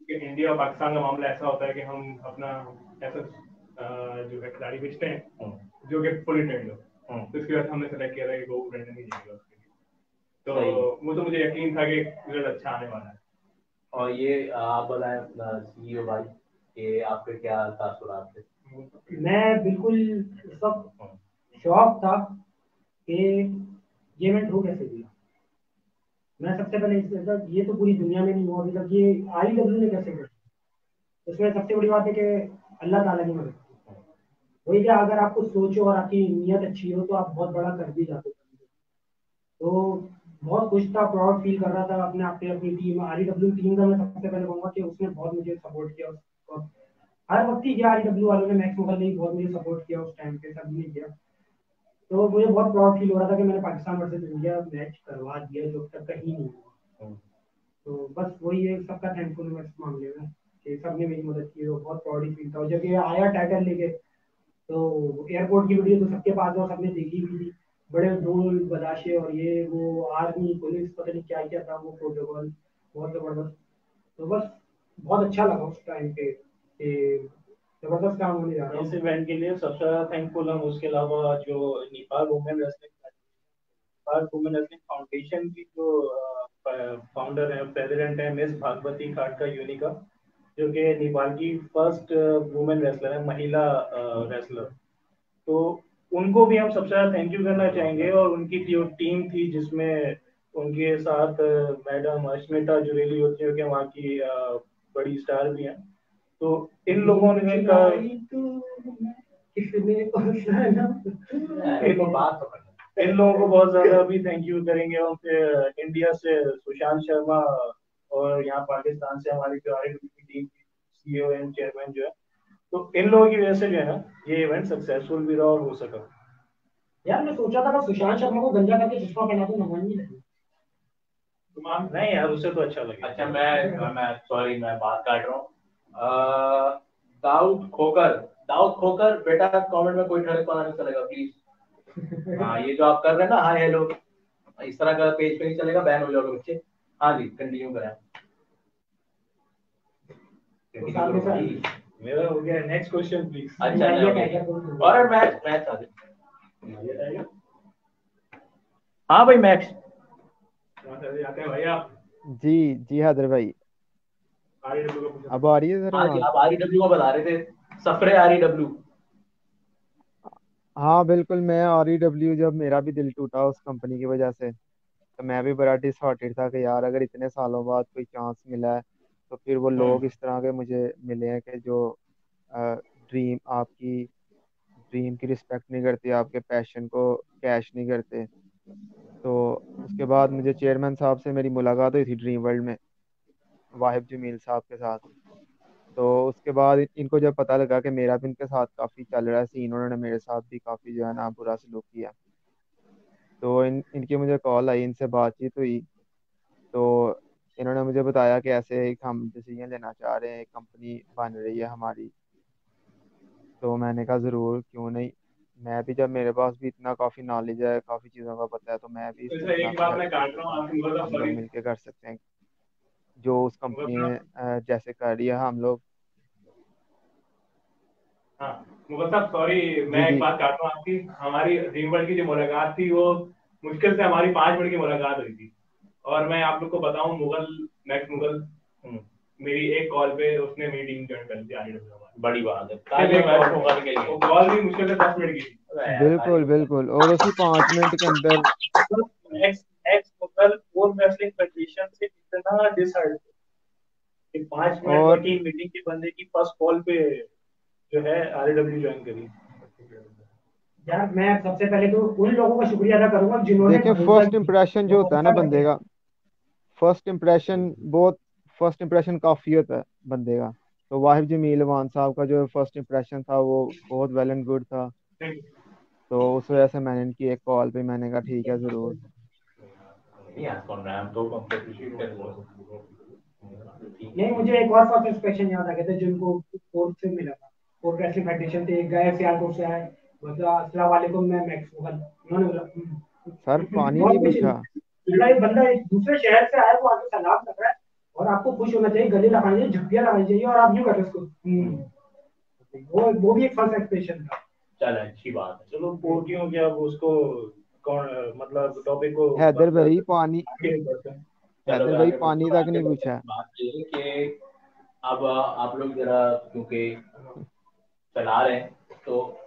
क्योंकि इंडिया और पाकिस्तान का मामला ऐसा होता है कि हम अपना ऐसा जो है खिलाड़ी बेचते हैं जो कि फुली ट्रेंड हो। तो इसके बाद हमने सेलेक्ट किया था कि कोबू ब्रांडन ही जाएगा उसके लिए। सही। तो वो तो मुझे यकीन था कि रिजल्ट अच्छा आने वाला है। और ये आप बताएं सीईओ भाई, कि आपके क्या तासुरात थे? मैं बिल्कुल सब शौक था कि ये इवेंट हो कैसे गया। मैं सबसे पहले मतलब ये तो पूरी दुनिया में नहीं हुआ अभी तक, ये आईडब्ल्यू ने कैसे किया। उसमें सबसे बड़ी बात है कि अल्लाह ताला की मदद की। वही क्या, अगर आपको सोचो और आपकी नीयत अच्छी हो तो आप बहुत बड़ा कर भी जाते हो। तो बहुत खुश था, प्राउड फील कर रहा था अपने आप पे, अपनी टीम आरईडब्ल्यू टीम का। मैं सबसे पहले कहूंगा कि उसने बहुत मुझे सपोर्ट किया और हर वक्त ही आरईडब्ल्यू वालों ने, मैक्स मुगल ने भी बहुत मुझे सपोर्ट किया उस टाइम पे, सभी ने किया। तो मुझे बहुत प्राउड फील हो रहा था कि मैंने पाकिस्तान वर्सेस इंडिया मैच करवा दिया जो अब तक कहीं नहीं हुआ। तो बस वही है, सबका थैंकफुल मैं इस मामले में कि सबने मेरी मदद की, तो बहुत प्राउड ही फील था। और जब ये आया टाइटल लेके, तो एयरपोर्ट की वीडियो तो सबके पास है और सबने देखी भी थी। बड़े ढोल बदाशे और ये वो आर्मी पुलिस पता नहीं क्या क्या था वो प्रोटोकॉल, बहुत जबरदस्त। तो बस बहुत अच्छा लगा उस टाइम पे कि जबरदस्त काम होने जा रहा इस है। इवेंट के लिए सबसे ज्यादा थैंकफुल हम, उसके अलावा जो Nepal women wrestling, Nepal women wrestling foundation की जो फाउंडर है, प्रेसिडेंट है मिस भागवती खाड़का यूनिका, जो कि नेपाल की फर्स्ट वुमेन रेसलर है, महिला रेसलर। तो उनको भी हम सबसे ज्यादा थैंक यू करना चाहेंगे। और उनकी जो टीम थी जिसमें उनके साथ मैडम अश्मिता जुरेली होती है, कि वहाँ की बड़ी स्टार भी हैं। तो इन लोगों ने इनको बात तो करना। इन लोगों को बहुत ज्यादा अभी थैंक यू करेंगे। और फिर इंडिया से सुशांत शर्मा, और यहाँ पाकिस्तान से हमारी जो आरएडब्ल्यू की टीम की सीईओ एंड चेयरमैन जो है, तो इन लोगों की वजह से जो है ना ये इवेंट सक्सेसफुल भी रहा और हो सका। यार मैं सोचा था मैं सुशांत शर्मा को गंजा करके चश्मा पहना दूं, भगवान नहीं लगी। नहीं यार, उससे तो अच्छा लगे। अच्छा मैं सॉरी मैं बात काट रहा हूँ। दाऊद खोकर, दाऊद खोकर बेटा, कमेंट में कोई ठहरे पता नहीं चलेगा प्लीज। हाँ ये जो आप कर रहे हैं ना हाय हेलो, इस तरह का पेज पे नहीं चलेगा, बैन हो जाओगे बच्चे। हाँ जी कंटिन्यू करें। तो सामने से भाई मेरा हो गया, नेक्स्ट क्वेश्चन प्लीज। अच्छा मैं ये नहीं टाइगर को और मैच मैच आ गया। हाँ भाई मैक्स। आते हैं भाई आप। जी जी हैदर भाई, आरएडब्ल्यू का पूछा अब आ रही है सर हाँ जी आवाज? आप आरईडब्ल्यू को बता रहे थे, सफरे आरईडब्ल्यू। हाँ बिल्कुल, मैं REW, जब मेरा भी दिल टूटा उस कंपनी की वजह से, तो मैं भी बड़ा डिसहार्टेड था कि यार अगर इतने सालों बाद कोई चांस मिला है, तो फिर वो लोग इस तरह के मुझे मिले हैं कि जो ड्रीम आपकी ड्रीम की रिस्पेक्ट नहीं करते, आपके पैशन को कैश नहीं करते। तो उसके बाद मुझे चेयरमैन साहब से मेरी मुलाकात हुई थी ड्रीम वर्ल्ड में, वाहिब जमील साहब के साथ। तो उसके बाद इनको जब पता लगा कि मेरा भी इनके साथ काफ़ी चल रहा है सीन, उन्होंने मेरे साथ भी काफ़ी जो है ना बुरा सलूक किया। तो इनकी मुझे कॉल आई, इनसे बातचीत हुई। तो इन्होंने मुझे बताया कि ऐसे एक हम डिसीजन लेना चाह रहे हैं, एक कंपनी बन रही है हमारी। तो मैंने कहा ज़रूर, क्यों नहीं। मैं भी, जब मेरे पास भी इतना काफी नॉलेज है, काफी चीजों का पता है, तो मैं भी तो इसमें सर अपना एक आपकी बात हेल्प मैं कर काट रहा दूंगा। हूँ, आपकी बात हम लोग सॉरी। मिलके कर सकते हैं जो उस कंपनी ने जैसे कर दिया हम लोग। हाँ मुगल साहब सॉरी, जी मैं एक जी। बात काट रहा हूँ आपकी। हमारी ड्रीम वर्ल्ड की जो मुलाकात थी वो मुश्किल से हमारी 5 मिनट की मुलाकात हुई थी। और मैं आप लोग को बताऊं, मुगल, नेक्स्ट मुगल, हम्म, मेरी एक कॉल पे उसने मेरी टीम ज्वाइन कर ली आरडब्ल्यू हमारी। बड़ी बात है, सिर्फ तालियां एक मैच कॉल मुगल के पे, वो लिए। कॉल भी मुश्किल से 10 मिनट की थी। अबे यार, बिल्कुल तालियां बिल्कुल, और उसी 5 मिनट के अंदर next next Mughal four wrestling federation से इतना डिसहार्ट कि 5 मिनट और की मीटिंग के बंदे की फर्स्ट कॉल पे जो है आरडब्ल्यू ज्वाइन करी। यार मैं सबसे पहले तो उन लोगों का शुक्रिया अदा करूंगा जिन्होंने देखें, भरोसा फर्स्ट किया, इम्प्रेशन जो वो होता है ना भरोसा बंदे करते का, फर्स्ट इम्प्रेशन बहुत, फर्स्ट इम्प्रेशन काफी होता है बंदे का। तो वाहिद जमील वान साहब का जो फर्स्ट इम्प्रेशन था वो बहुत वेल एंड गुड था। तो उस वजह से मैंने इनकी एक कॉल पे मैंने कहा ठीक है जरूर। नहीं, आज कौन रहा है, हम तो अप्रिशिएट कर रहे हैं। नहीं, मुझे एक और फर्स्ट इंस्पेक्शन याद आ गया था जिनको कोर्ट से मिला था। कोर्ट रेसलिंग फेडरेशन से एक गए सियालकोट से आए, बोला अस्सलाम वालेकुम, मैं मैक्स मुगल। उन्होंने बोला सर पानी बहुत नहीं कुछ पूछा। बोला, एक बंदा एक दूसरे शहर से आया, वो आके सलाम कर रहा है और आपको खुश होना चाहिए, गले लगानी चाहिए, झुकियां लगानी चाहिए, और आप यूं कर रहे हो उसको। वो भी एक फर्स्ट एक्सप्रेशन था। चल, अच्छी बात है। चलो पोर्टियों क्या वो उसको कौन, मतलब टॉपिक को हैदर भाई पानी, आगे बढ़ते हैं। चलो हैदर मैं भाई आगे पानी बढ़ता हूँ, तक आगे नहीं बढ़ते पूछा। हैं। बात ये है कि अब आप लोग जरा क्योंकि चला रहे हैं, तो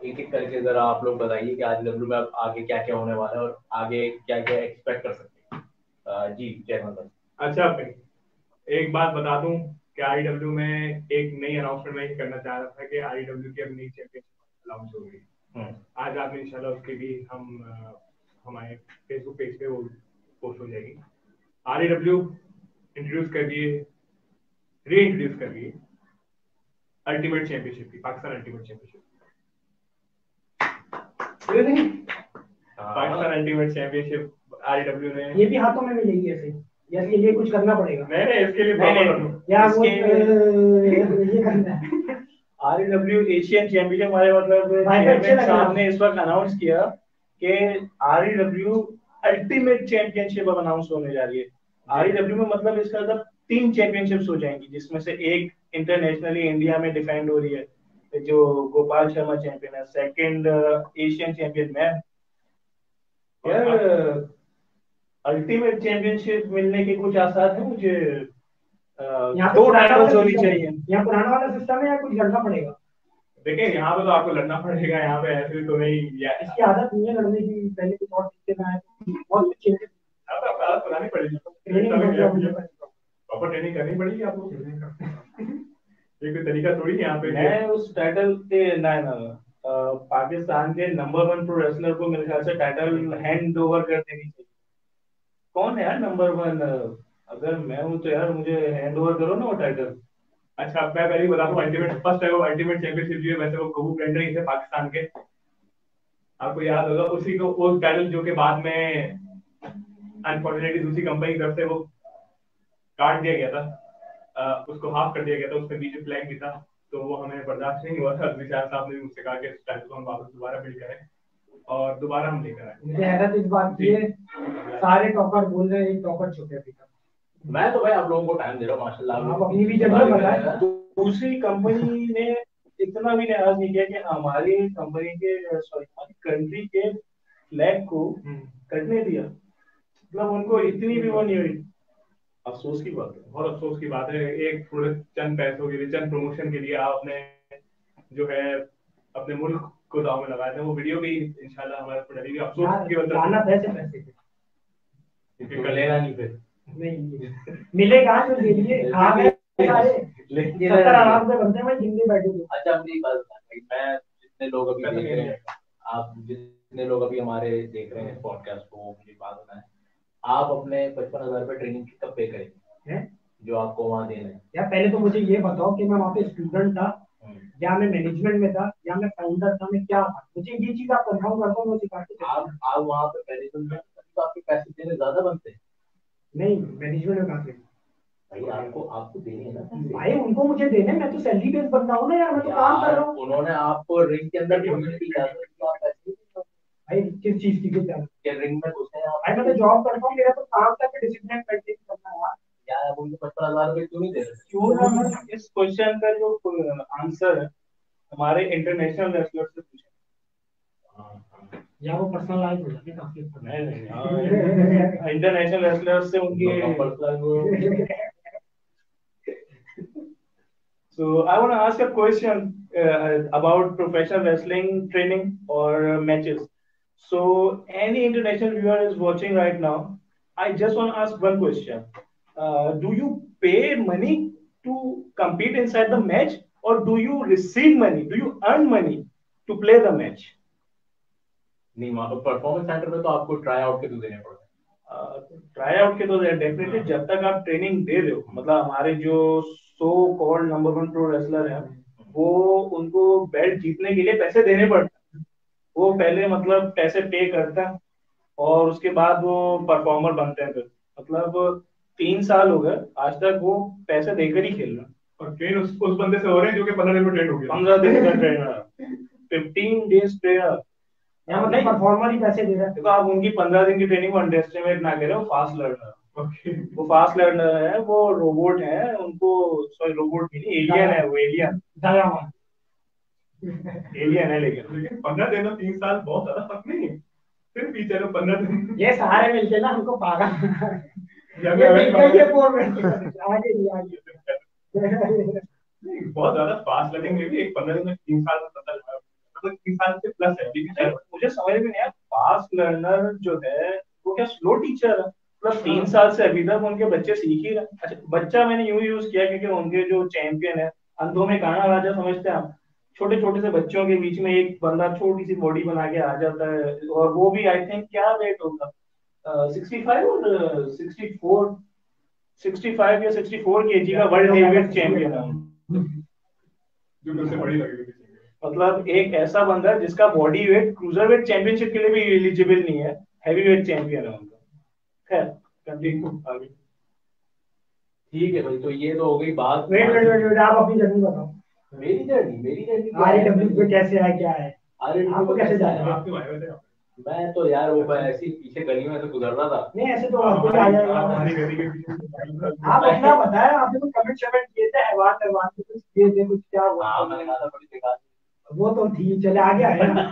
एक एक करके जरा आप लोग बताइए कि आज डब्ल्यू में अब आगे क्या क्या होने वाला है और आगे क्या क्या एक्सपेक्ट कर सकते हैं। जी चेयरमैन साहब। अच्छा भाई, एक बात बता दूं कि आईडब्ल्यू में एक नई अनाउंसमेंट मैं ये करना चाह रहा था कि आईडब्ल्यू की अब नई चैंपियनशिप अनाउंस हो गई। आज रात में इंशाल्लाह उसके भी हम हमारे फेसबुक पेज पे वो पोस्ट हो जाएगी। आईडब्ल्यू इंट्रोड्यूस कर दिए, री इंट्रोड्यूस कर दिए अल्टीमेट चैंपियनशिप की, Pakistan ultimate championship. Pakistan ultimate championship IW ने, ये भी हाथों में मिलेगी ऐसे, या इसके लिए कुछ करना पड़ेगा? नहीं नहीं इसके लिए नहीं, प्रॉपर नहीं, या वो ये करना है। आरडब्ल्यू एशियन चैंपियनशिप हमारे मतलब भाई को अच्छे चेयरमैन लग रहा साहब ने इस वक्त अनाउंस किया कि आरडब्ल्यू अल्टीमेट चैंपियनशिप अब अनाउंस होने जा रही है। आरडब्ल्यू में मतलब इसका मतलब 3 चैंपियनशिप्स हो जाएंगी, जिसमें से एक इंटरनेशनली इंडिया में डिफेंड हो रही है जो गोपाल शर्मा चैंपियन है, सेकंड एशियन चैंपियन मैं। यार अल्टीमेट चैंपियनशिप मिलने के कुछ आसार है मुझे। यहाँ पे 2 पुराना टाइटल्स वाला होनी सिस्टम है, चाहिए। यहाँ पुराना वाला सिस्टम है या कुछ लड़ना पड़ेगा? देखिए यहाँ पे तो आपको लड़ना पड़ेगा, यहाँ पे ऐसे तो नहीं इसकी आदत नहीं है लड़ने की, पहले कुछ और सीखते हैं, बहुत कुछ चेंजेस। आदत बनानी पड़ेगी, ट्रेनिंग प्रॉपर ट्रेनिंग करनी पड़ेगी आपको। ये कोई तरीका थोड़ी है यहाँ पे। मैं उस टाइटल के ना ना पाकिस्तान के नंबर 1 प्रो रेसलर को मेरे ख्याल से टाइटल हैंड ओवर कर देनी चाहिए। कौन है यार नंबर 1? अगर मैं हूँ तो यार मुझे हैंड ओवर करो ना वो टाइटल। अच्छा मैं पहले ही बता दूं, ultimate first time ultimate championship जो है वैसे वो कबू ब्लेंडर ही थे पाकिस्तान के, आपको याद होगा। उसी को वो टाइटल जो के बाद में अनफॉर्चुनेटली दूसरी कंपनी की तरफ से वो काट दिया गया था, उसको हाफ कर दिया गया था, उसमें बीच में फ्लैग भी था, तो वो हमें बर्दाश्त नहीं हुआ था। विशाल साहब ने मुझसे कहा कि इस टाइटल को हम वापस दोबारा बिल्ड करें और दोबारा हम लेकर आए। मुझे हैरत इस बात की है, सारे टॉपर बोल रहे हैं एक टॉपर छुपे अभी तक। मैं तो भाई आप लोगों को टाइम दे रहा हूँ, माशाल्लाह आप अपनी भी जगह बताएं। दूसरी कंपनी ने इतना भी लिहाज नहीं किया कि हमारी कंपनी के, सॉरी हमारी कंट्री के फ्लैग को कटने दिया। मतलब उनको इतनी भी वो नहीं हुई। अफसोस की बात है, बहुत अफसोस की बात है। एक थोड़े चंद पैसों के लिए, चंद प्रमोशन के लिए आपने जो है अपने मुल्क को दाव में लगाया था। वो वीडियो भी इंशाल्लाह हमारे पर डलेगी। अफसोस की वजह लाना पैसे पैसे से मिलेगा नहीं फिर। नहीं मिलेगा तो ले लिए, खा गए सारे 70,000 रुपए बनते हैं भाई, जिंदगी बैठे तो। अच्छा मुझे एक बात बताइए, मैं जितने लोग अभी देख रहे हैं, आप जितने लोग अभी हमारे देख रहे हैं पॉडकास्ट को, मुझे बात बताएं, आप अपने 55,000 रुपए ट्रेनिंग की कब पे करेंगे जो आपको वहाँ देना है? यार पहले तो मुझे ये बताओ कि मैं वहाँ पे स्टूडेंट था या मैं मैनेजमेंट में था या मैं फाउंडर था, मैं क्या था? मुझे ये चीज आप कंफर्म करता हूँ, मैं सिखा के आप वहाँ पे मैनेजमेंट में तो आपके पैसे देने ज्यादा बनते हैं। नहीं, मैनेजमेंट में कहाँ से? भाई आपको आपको देनी है ना पैसे। भाई उनको मुझे देने, मैं तो सैलरी बेस बंदा हूँ ना यार, मैं तो काम कर यार रहा हूँ। उन्होंने आपको रिंग के अंदर घुसने की इजाजत दी, आप पैसे नहीं दे रहे। भाई किस चीज की क्या? क्या रिंग में घुसे हैं आप? भाई मैं तो जॉब करता हूँ, मेरा तो काम करके डिसिप्लिन मेंटेन करना है यार। यार आप उनको 55,000 रुपए क्यों नहीं दे रहे? क्यों ना हम इस क्वेश्चन का जो आंसर है हमारे इंटरनेशनल रेसलर से पूछें। या वो पर्सनलाइज हो जाती है काफी। नहीं नहीं, इंटरनेशनल रेसलर से उनकी। So I want to ask a question about professional wrestling training or matches. So any international viewer is watching right now. I just want to ask one question. Do you pay money to compete inside the match, or do you receive money? Do you earn money to play the match? नहीं, वहाँ पर performance centre में तो आपको try out के तो देने पड़ते ट्राई आउट के तो डेफिनेटली जब तक आप ट्रेनिंग दे रहे हो, मतलब हमारे जो so called number 1 pro wrestler हैं, वो उनको बेल्ट जीतने के लिए पैसे देने पड़ते हैं। वो पहले मतलब पैसे पे करता है और उसके बाद वो परफॉर्मर बनते हैं। फिर मतलब 3 साल हो गए आज तक वो पैसे देकर ही खेल रहा है। और ट्रेन उस बंदे से हो रहे हैं जो कि 15 दिन में ट्रेन हो गया। 15 दिन का ट्रेनर, 15 डेज ट्रेनर। या मतलब परफॉर्मर ही पैसे दे रहा है। देखो आप उनकी 15 दिन की ट्रेनिंग को अंडर एस्टिमेट ना करें, वो फास्ट लर्नर। ओके। वो फास्ट लर्नर है, वो रोबोट है, उनको सॉरी रोबोट भी नहीं, एलियन है वो, एलियन एलियन है। लेकिन 15 दिन और 3 साल बहुत ज्यादा फर्क नहीं है। फिर पीछे तो 15 दिन ये सारे मिलके ना हमको पागल या ये मैं मिलकर ये बोल रहे थे आगे नहीं आगे। नहीं, बहुत ज्यादा फास्ट लगेंगे भी। एक 15 दिन में 3 साल में पता लगा, मतलब 3 साल से प्लस है अभी भी शायद। मुझे समझ में नहीं आया, फास्ट लर्नर जो है वो क्या स्लो टीचर है? मतलब 3 साल से अभी तक उनके बच्चे सीख ही रहे हैं। अच्छा, बच्चा मैंने यूं यूज किया क्योंकि उनके जो चैंपियन है, अंधों में काना राजा समझते हैं आप? छोटे छोटे से बच्चों के बीच में एक बंदा छोटी सी बॉडी बना के आ जाता है, और वो भी आई थिंक क्या वेट होगा, 65 और 64, 65 या 64 kg का वर्ल्ड हेवीवेट चैंपियन है। जो सबसे बड़ी लगेगी। मतलब एक ऐसा बंदा है जिसका body weight cruiser weight championship के लिए भी एलिजिबल नहीं है, हैवी वेट चैंपियन है उनका। खैर कंटिन्यू आगे। ठीक है भाई, तो ये तो हो गई बात। वेट आप अपनी जर्नी बताओ। मेरी जर्नी आरडब्ल्यू पे कैसे है, क्या है, आपको कैसे जाना है? आपके भाई वैसे मैं तो यार वो ऐसी पीछे गली में से गुजर रहा था। नहीं ऐसे तो आपको आ जाएगा। हमारी गली के पीछे आप अपना बताएं, आपने कुछ कमेंट शमेंट किए थे, हैवान हैवान कुछ किए थे, कुछ क्या हुआ? हाँ मैंने कहा था बड़ी बेकार। वो तो थी, चले आगे आए ना,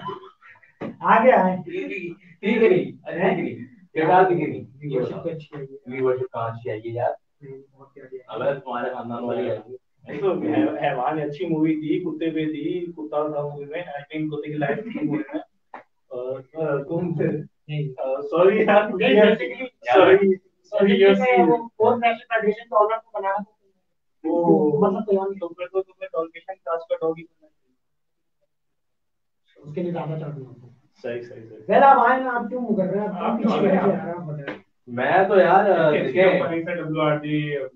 आगे आए। ठीक है नहीं, अच्छा ठीक नहीं, बेकार दिखी नहीं। ये व्यूअरशिप बताओ अच्छी है। व्यूअरशिप कहाँ अच्छी आई है यार? अबे तुम्हारे खानदान वाली आई थी। तो हैवान अच्छी मूवी थी, कुत्ते पे थी, कुत्ता था मूवी में, आई थिंक कुत्ते की लाइफ थी मूवी में। और तुम सॉरी यार, सॉरी सॉरी वो फोर्थ नेशनल फेडरेशन का ऑनर को बनाना था। वो मतलब तैयार तो फिर तो तुम्हें डॉल्फिन क्लास का डॉगी बनना चाहिए। उसके लिए ज्यादा चार्ज होगा। सही सही सही। पहले आप आए ना, आप क्यों मुकर रहे हैं? आप आप पीछे क्यों आ बैठ रहे के हैं? यार, आप बताएं। मैं तो यार इसकी कंपनी से WRG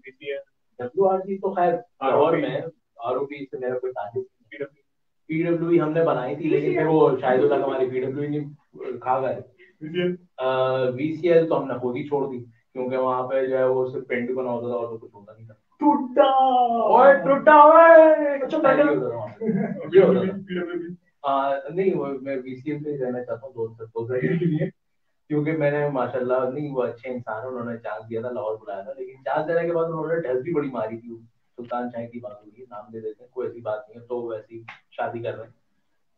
BCS WRG तो खैर और में आरओपी से मेरा कोई ताल्लुक। पीडब्ल्यूई हमने बनाई थी, लेकिन फिर वो शायद तक हमारी पीडब्ल्यूई ने खा गए। वीसीएल तो हमने खुद ही छोड़ दी, क्योंकि वहां पे जो है वो सिर्फ पेंट बना होता था और तो कुछ होता नहीं था। टूटा ओए टूटा ओए, अच्छा ये बैठो। होता था वहाँ पे। ये होता था। नहीं वो मैं वीसीएल पे रहना चाहता हूँ दो के लिए, क्योंकि मैंने माशाल्लाह नहीं, वो अच्छे इंसान हैं, उन्होंने चांस दिया था, लाहौर बुलाया था, लेकिन चांस देने के बाद उन्होंने ढस भी बड़ी मारी थी। सुल्तान शाह की बात हुई है, नाम दे देते हैं, कोई ऐसी बात नहीं है, तो वैसी शादी कर रहे हैं।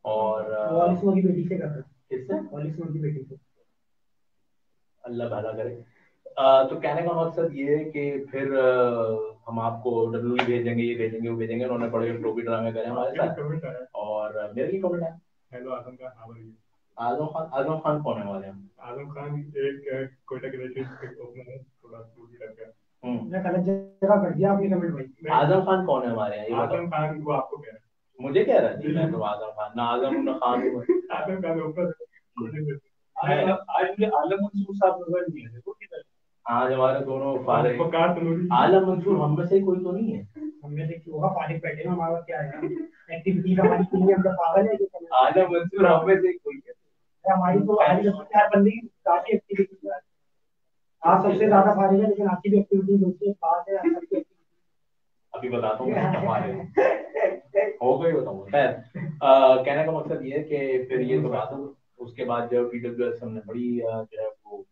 और वालिस्मा की बेटी से कर रहे हैं। किससे? वालिस्मा की बेटी से। अल्लाह भला करे। तो कहने का मकसद ये है कि फिर हम आपको डब्ल्यू भेजेंगे, ये भेजेंगे, वो भेजेंगे। उन्होंने बड़े ट्रोफी ड्रामे करे हमारे साथ, और मेरे भी कमेंट है। हेलो आजम का, how are you? Azam Khan कौन है वाले? आजम खान एक कोयटा के एक ओपनर है, थोड़ा दूर की लग गया। मैं गलत जगह कर दिया आपने कमेंट भाई। आजम खान कौन है हमारे यहाँ? आजम खान वो आपको कह रहा है। मुझे कह रहा है जी, मैं तो आजम खान ना आजम ना खान हूँ। आजम खान ऊपर आज मुझे आलम मंसूर साहब नजर नहीं है, वो किधर है? आज हमारे दोनों फारे वकार तनूरी। आलम मंसूर हम में से कोई तो नहीं है। हमने से क्यों होगा, फारिग बैठे हैं, हमारा क्या है एक्टिविटी हमारी पूरी, हम तो पागल है जो करना है। आलम मंसूर हम में से कोई है। हमारी तो हमारी 4 बंदी काफी एक्टिविटी है। आप सबसे ज्यादा फारिग है, लेकिन आपकी भी एक्टिविटीज होती है, बात है आप सबकी अभी बताता हूँ हमारे हो गई बताऊँ। खैर कहने का मकसद ये है कि फिर ये तो बात हो, उसके बाद जो PWS हमने बड़ी जो है वो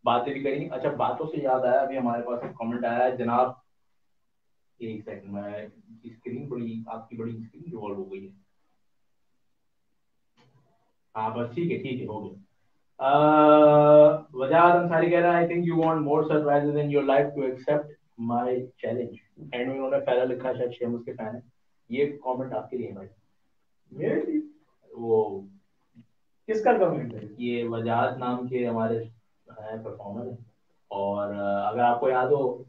बातें भी करी। अच्छा बातों से याद आया, अभी हमारे पास एक कमेंट आया है जनाब, एक सेकंड में, स्क्रीन बड़ी आपकी बड़ी स्क्रीन रिवॉल्व हो गई है। हाँ बस ठीक है हो गया। वजाहत अंसारी कह रहा है I think you want more surprises in your life to accept my challenge, and उन्होंने पहला लिखा है, शायद शेमस के फैन है। ये कमेंट आपके लिए है भाई। मेरे लिए वो किसका कमेंट है? ये वजाहत नाम के हमारे हैं परफॉर्मर है, और अगर आपको याद हो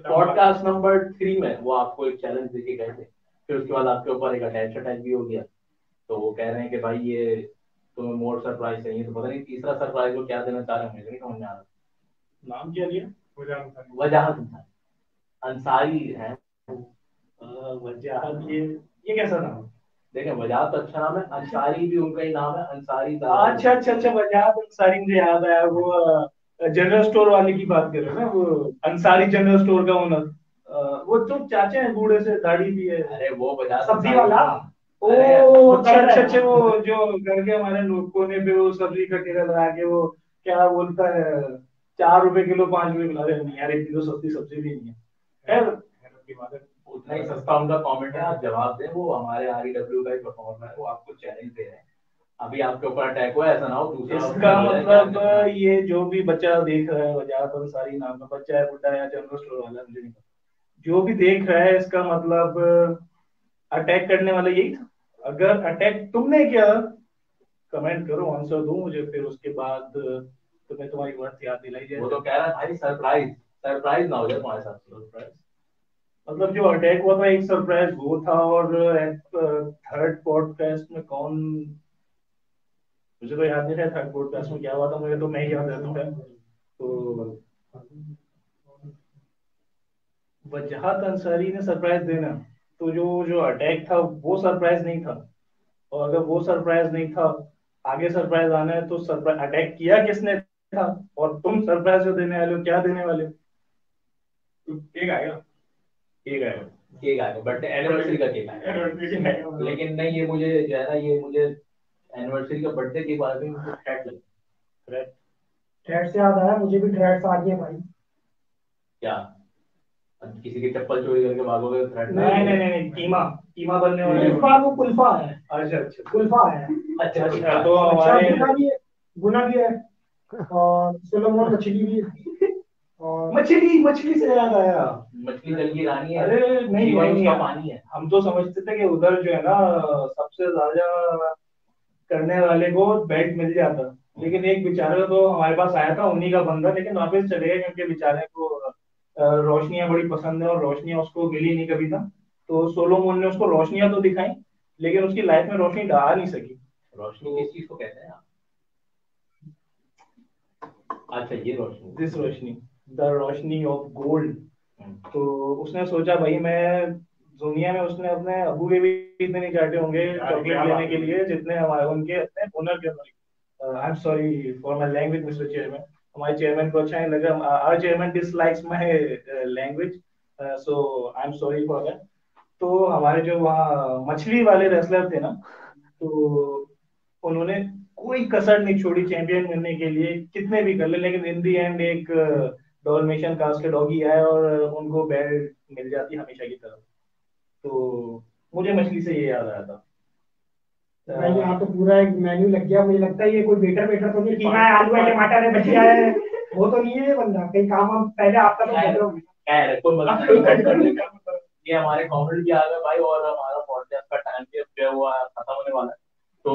पॉडकास्ट नंबर 3 में वो आपको एक चैलेंज देके गए थे, फिर उसके बाद आपके ऊपर एक अटैक भी हो गया। तो वो कह रहे हैं कि भाई ये तुम्हें मोर सरप्राइज चाहिए, तो पता नहीं तीसरा सरप्राइज वो क्या देना चाह रहे हैं, मुझे नहीं समझ में आ रहा। नाम क्या लिया? वजाहत अंसारी है। वजाहत, ये कैसा नाम? देखें वजाहत तो अच्छा नाम है, अंसारी भी उनका ही नाम है, अंसारी अच्छा, वजाहत अंसारी, मुझे याद आया, वो जनरल स्टोर वाले की बात कर रहे हो ना, वो अंसारी जनरल स्टोर का ओनर, वो तो चाचा है, बूढ़े से दाढ़ी भी है। अरे वो वजाहत सब्जी वाला। ओ अच्छा, वो जो घर के हमारे कोने पे वो सब्जी का ठेला लगा के वो क्या बोलता है, 4 रुपए किलो, 5 रुपए किलो। अरे नहीं यार, एक किलो सब्जी सब्जी भी नहीं है। खैर, उतना ही सस्ता उनका कमेंट है, आप जवाब दें। वो हमारे REW का ही परफॉर्मर है, वो आपको चैलेंज दे रहे हैं। अभी आपके ऊपर अटैक हुआ, ऐसा ना हो दूसरा इसका हो जाए, मतलब क्या करना है? ये जो भी बच्चा देख रहा है, वजाहत अंसारी नाम का बच्चा है, बुड्ढा या जनरल स्टोर वाला, मुझे नहीं पता, जो भी देख रहा है, इसका मतलब अटैक करने वाला यही था। अगर अटैक तुमने किया, कमेंट करो, आंसर दो मुझे, फिर उसके बाद तुम्हें तुम्हारी वर्थ याद दिलाई वो जाए। तो कह रहा है भाई सरप्राइज सरप्राइज ना हो जाए तुम्हारे साथ। सरप्राइज मतलब जो अटैक हुआ था, एक सरप्राइज वो था, और थर्ड पॉडकास्ट में कौन, मुझे तो याद नहीं है थर्ड पॉडकास्ट में क्या हुआ था, मुझे तो मैं ही याद रहता है। तो वजाहत अंसारी ने सरप्राइज देना, तो जो जो अटैक था वो सरप्राइज नहीं था, और अगर वो सरप्राइज नहीं था, आगे सरप्राइज आना है, तो सरप्राइज अटैक किया किसने था, और तुम सरप्राइज जो देने वाले हो, क्या देने वाले हो? एक आएगा। केक आएगा, केक आएगा, बट एनिवर्सरी का केक आएगा। लेकिन नहीं, ये मुझे जो है ना, ये मुझे एनिवर्सरी का बर्थडे के बारे में मुझे थ्रेट लगा। थ्रेड से याद आया, मुझे भी थ्रेड्स आ गई है भाई। क्या अब किसी की चप्पल चोरी करके भागोगे तो थ्रेट नहीं, कीमा कीमा बनने वाले इस बार वो कुल्फा है। अच्छा, कुल्फा है। अच्छा अच्छा, तो अच्छा, हमारे गुना भी है, और सोलोमन मछली भी है, और मछली से याद आया, मछली जल की रानी है। अरे नहीं जीवन नहीं उसका यार, पानी है। हम तो समझते थे कि उधर जो है ना, सबसे ज्यादा करने वाले को बेल्ट मिल जाता, लेकिन एक बेचारा तो हमारे पास आया था, उन्हीं का बंदा, लेकिन वापस चले गए, क्योंकि बेचारे को रोशनियां बड़ी पसंद है, और रोशनियां उसको मिली नहीं कभी था। तो सोलोमोन ने उसको रोशनियां तो दिखाई, लेकिन उसकी लाइफ में रोशनी डाल नहीं सकी। रोशनी किस चीज को कहते हैं आप? अच्छा ये Roshni, this Roshni, the Roshni of gold. Hmm. तो उसने सोचा भाई, मैं दुनिया में, उसने अपने अबू के भी इतने नहीं चाहते होंगे चॉकलेट लेने के लिए, जितने हमारे उनके अपने ओनर के। I am sorry for my language mister chairman, हमारे चेयरमैन को अच्छा नहीं लगा, our chairman dislikes my language, so I am sorry for that. तो हमारे जो वहाँ मछली वाले रेसलर थे ना, तो उन्होंने कोई कसर नहीं छोड़ी चैंपियन बनने के लिए, कितने भी कर ले, लेकिन इन दी एंड एक डॉल्मेशियन कास्ट के डॉगी आए, और उनको बेल्ट मिल जाती हमेशा की तरह। तो मुझे मछली से ये याद आया था। भाई यहाँ तो पूरा एक मेन्यू लग गया, मुझे लगता है ये कोई वेटर वेटर तो नहीं, कीमा है, आलू है, टमाटर है, भजिया है, वो तो नहीं है ये बंदा, कहीं काम हम पहले आपका तो कर रहा हूँ। खैर कोई मतलब नहीं। ये हमारे कमेंट भी आ गए भाई, और हमारा पॉडकास्ट का टाइम भी अब जो है वो खत्म होने वाला है। तो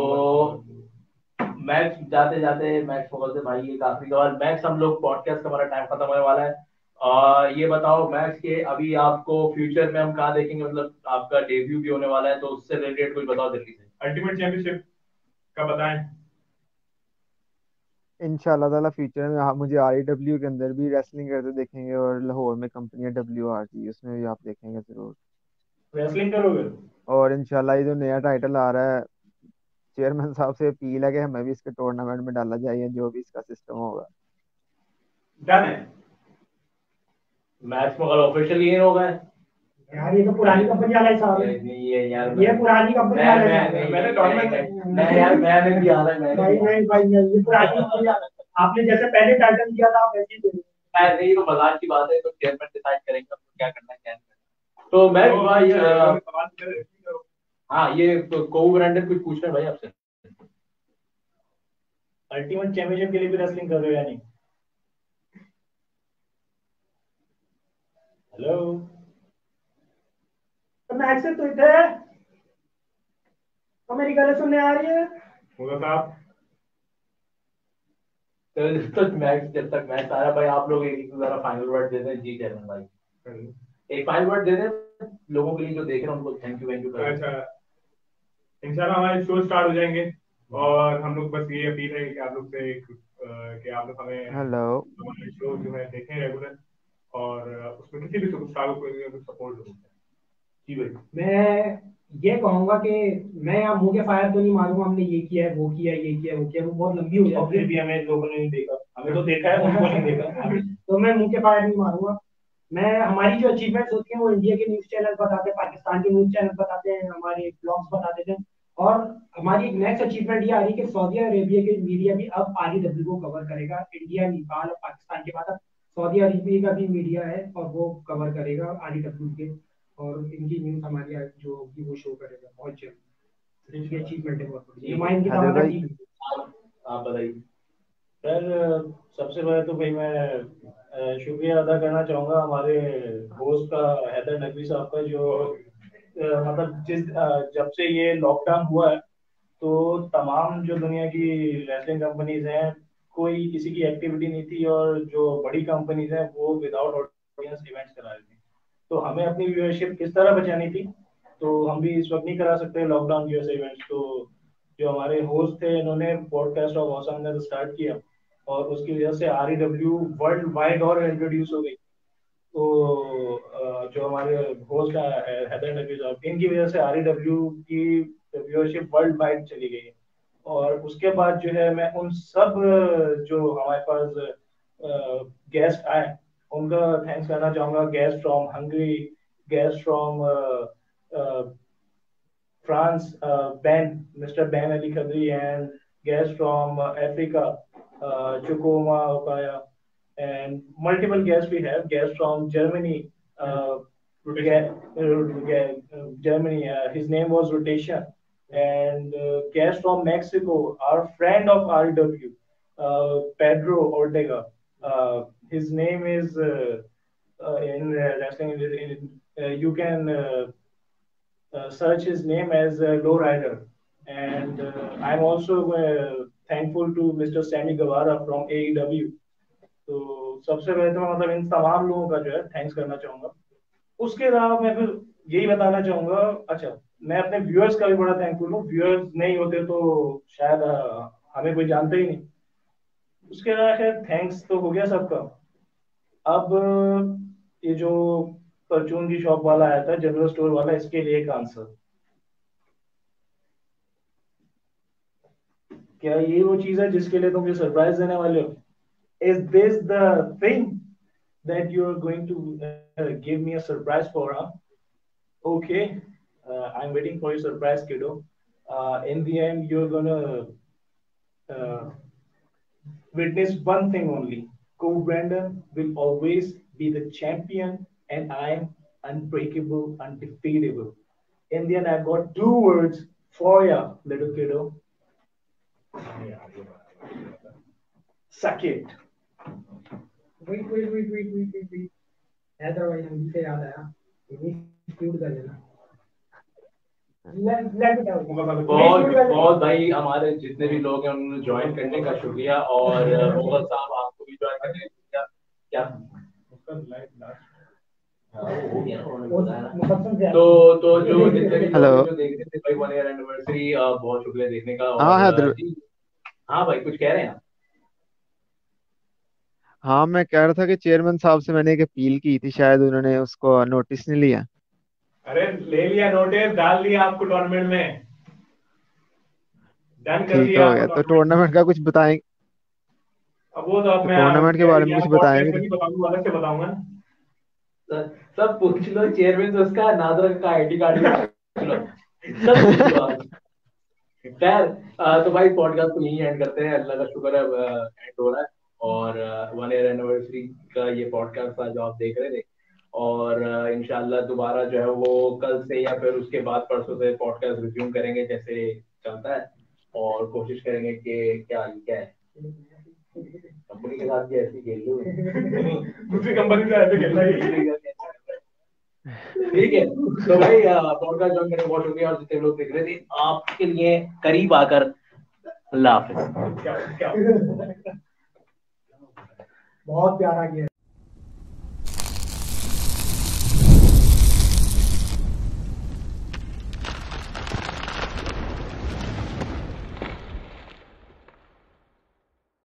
मैक्स जाते जाते मैक्स को बोलते भाई ये काफी सवाल, मैक्स हम लोग पॉडकास्ट का हमारा टाइम खत्म होने वाला है। ये बताओ मैक्स के अभी आपको फ्यूचर में हम कहाँ देखेंगे, मतलब आपका डेब्यू भी होने वाला है, तो उससे रिलेटेड कुछ बताओ जल्दी से। अल्टीमेट चैंपियनशिप का बताएं। इंशाल्लाह ताला फ्यूचर में आप मुझे REW के अंदर भी रेसलिंग करते देखेंगे, और लाहौर में कंपनी है WRG, उसमें भी आप देखेंगे जरूर। रेसलिंग करोगे? और इंशाल्लाह ये जो नया टाइटल आ रहा है, चेयरमैन साहब से अपील है कि हमें भी इसके टूर्नामेंट में डाला जाए, जो भी इसका सिस्टम होगा। डन है। मैच मगर ऑफिशियली इन हो गए। यार ये तो पुरानी कंपनी वाला हिसाब है, नहीं है यार, ये पुरानी कंपनी वाला हिसाब है। मैंने टूर्नामेंट मैं यार मैंने भी आ रहा है, भाई नहीं भाई नहीं, ये पुरानी कंपनी वाला, आपने जैसे पहले टाइटल दिया था आप वैसे ही दे रहे हो। नहीं तो मजाक की बात है, तो चेयरमैन डिसाइड करेंगे हमको क्या करना है क्या नहीं करना। तो मैं भाई सवाल करो। हाँ ये तो कोऊ ब्रांडन कुछ पूछ रहे हैं भाई आपसे। अल्टीमेट चैंपियनशिप के लिए भी रेसलिंग कर रहे हो या नहीं? हेलो, तो मैच से तो इधर तो मेरी गले सुनने आ रही है। मुगल साहब तो जब तक मैच आ रहा भाई, आप लोग एक जरा फाइनल वर्ड दे दें जी चेयरमैन भाई, एक फाइनल वर्ड दे दें लोगों के लिए जो देख रहे हैं उनको थैंक यू कर। अच्छा, इंशाल्लाह हमारे शो स्टार्ट हो जाएंगे और हम लोग बस ये अपील है कि आप लोग से कि आप लोग हमें हेलो। हमारे शो जो है देखें रेगुलर, और उसमें किसी भी सुपरस्टार को सपोर्ट करें। जी भाई। मैं ये कहूंगा कि मैं यहाँ मुंह के फायर तो नहीं मारूंगा, हमने ये किया है वो किया है ये किया है वो किया है, वो बहुत लंबी हो और जाती फिर है। भी हमें लोगों ने नहीं देखा, हमें तो देखा है, उनको नहीं देखा। तो मैं मुंह के फायर नहीं मारूंगा। मैं हमारी जो अचीवमेंट्स होती हैं वो इंडिया के न्यूज चैनल बताते हैं, पाकिस्तान के न्यूज चैनल बताते हैं, हमारे ब्लॉग्स बता देते हैं। और हमारी एक नेक्स्ट अचीवमेंट ये आ रही है कि सऊदी अरेबिया के मीडिया भी अब आरईडब्ल्यू को कवर करेगा। इंडिया, नेपाल और पाकिस्तान के बाद अब सऊदी अरेबिया का भी मीडिया है और वो कवर करेगा आरईडब्ल्यू के, और इनकी न्यूज हमारी जो होगी वो शो करेगा बहुत जल्द। इनकी अचीवमेंट है बहुत बड़ी, नुमाइंदगी की हेलो हमारा भाई। टीम। आप बताइए। सर सबसे पहले तो भाई मैं शुक्रिया अदा करना चाहूँगा हमारे होस्ट का, हैदर नकवी साहब का, जो मतलब जब से ये लॉकडाउन हुआ है तो तमाम जो दुनिया की रेसलिंग कंपनीज हैं, कोई किसी की एक्टिविटी नहीं थी, और जो बड़ी कंपनीज हैं वो विदाउट ऑडियंस इवेंट्स करा रही थी। तो हमें अपनी व्यूअरशिप किस तरह बचानी थी, तो हम भी इस वक्त नहीं करा सकते लॉकडाउन की वजह से इवेंट्स। तो जो हमारे होस्ट थे इन्होंने पॉडकास्ट ऑफ ऑसम ने स्टार्ट किया, और उसकी वजह से आरईडब्ल्यू वर्ल्ड वाइड और इंट्रोड्यूस हो गई। तो जो हमारे होस्ट हैदर नकवी साहब, इनकी वजह से आरईडब्ल्यू की व्यूअरशिप वर्ल्ड वाइड चली गई है। और उसके बाद जो है मैं उन सब जो हमारे पास गेस्ट आए उनका थैंक्स करना चाहूँगा। Guest from Hungary, guest from France, Mr. Ben Ali Khadri, and guests from Africa, Chukuma Okaya, and multiple guests we have. Guests from Germany, Germany. His name was Rotation, and guest from Mexico, our friend of RW, Pedro Ortega. His name is in wrestling. You can. Search his name as Lowrider. And I'm also thankful to Mr. Sammy Guevara from AEW. तो सबसे पहले तो मैं मतलब इन तमाम लोगों का जो है थैंक्स करना चाहूंगा। उसके अलावा मैं फिर यही बताना चाहूंगा, अच्छा मैं अपने व्यूअर्स का भी बड़ा थैंकफुल हूँ। व्यूअर्स नहीं होते तो शायद हमें कोई जानते ही नहीं। उसके अलावा खैर थैंक्स तो हो गया सबका। अब ये जो परचून की शॉप वाला आया था, जनरल स्टोर वाला, इसके लिए एक आंसर, क्या ये वो चीज है जिसके लिए तुम मुझे सरप्राइज देने वाले हो? Is this the thing that you are going to give me a surprise for? Okay, I am waiting for your surprise kiddo. In the end you are gonna witness one thing only. Cole Brandon will always be the champion, and I am unbreakable, undefeatable. In the end, I've got two words for ya, little kiddo. Suck it. Wait. Haider भाई हिंदी से याद आया, include कर लेना। बहुत भाई हमारे जितने भी लोग हैं उन्होंने ज्वाइन करने का शुक्रिया, और मोहम्मद साहब आपको भी ज्वाइन करने का क्या हो गया उन्होंने बताया। तो जो जितने भी लोग हेलो। जो देख रहे थे भाई 1 ईयर एनिवर्सरी, बहुत शुक्रिया देखने का। हाँ और हैदर। हाँ भाई कुछ कह रहे हैं? हाँ मैं कह रहा था कि चेयरमैन साहब से मैंने एक अपील की थी, शायद उन्होंने उसको नोटिस नहीं लिया। अरे ले लिया नोटिस, डाल दिया आपको टूर्नामेंट में, डन कर ठीक दिया हो आपको गया, तो टूर्नामेंट। टूर्नामेंट का कुछ बताएं। अब वो तो अब मैं टूर्नामेंट के बारे में कुछ बताएं पॉडकास्ट में फिर। नहीं बताऊंगा, अलग से बताऊंगा ना। सब पूछ लो, चेयरमैन से उसका, नादरा का आईडी कार्ड पूछ लो, सब पूछ लो आप। खैर, तो भाई पॉडकास्ट को यहीं एंड करते हैं। अल्लाह का शुक्र है एंड हो रहा है, और 1 ईयर एनिवर्सरी का ये पॉडकास्ट था जो आप देख रहे थे। और इंशाल्लाह दोबारा जो है वो कल से या फिर उसके बाद परसों से पॉडकास्ट रिज्यूम करेंगे जैसे चलता है, और कोशिश करेंगे कि क्या क्या है कंपनी के साथ भी ऐसी खेल लो। दूसरी कंपनी से ऐसे खेलना ही। ठीक है, तो भाई पॉडकास्ट ज्वाइन करने बहुत शुक्रिया, और जितने लोग देख रहे थे आपके लिए करीब आकर अल्लाह हाफिज। क्या क्या बहुत प्यारा गेम।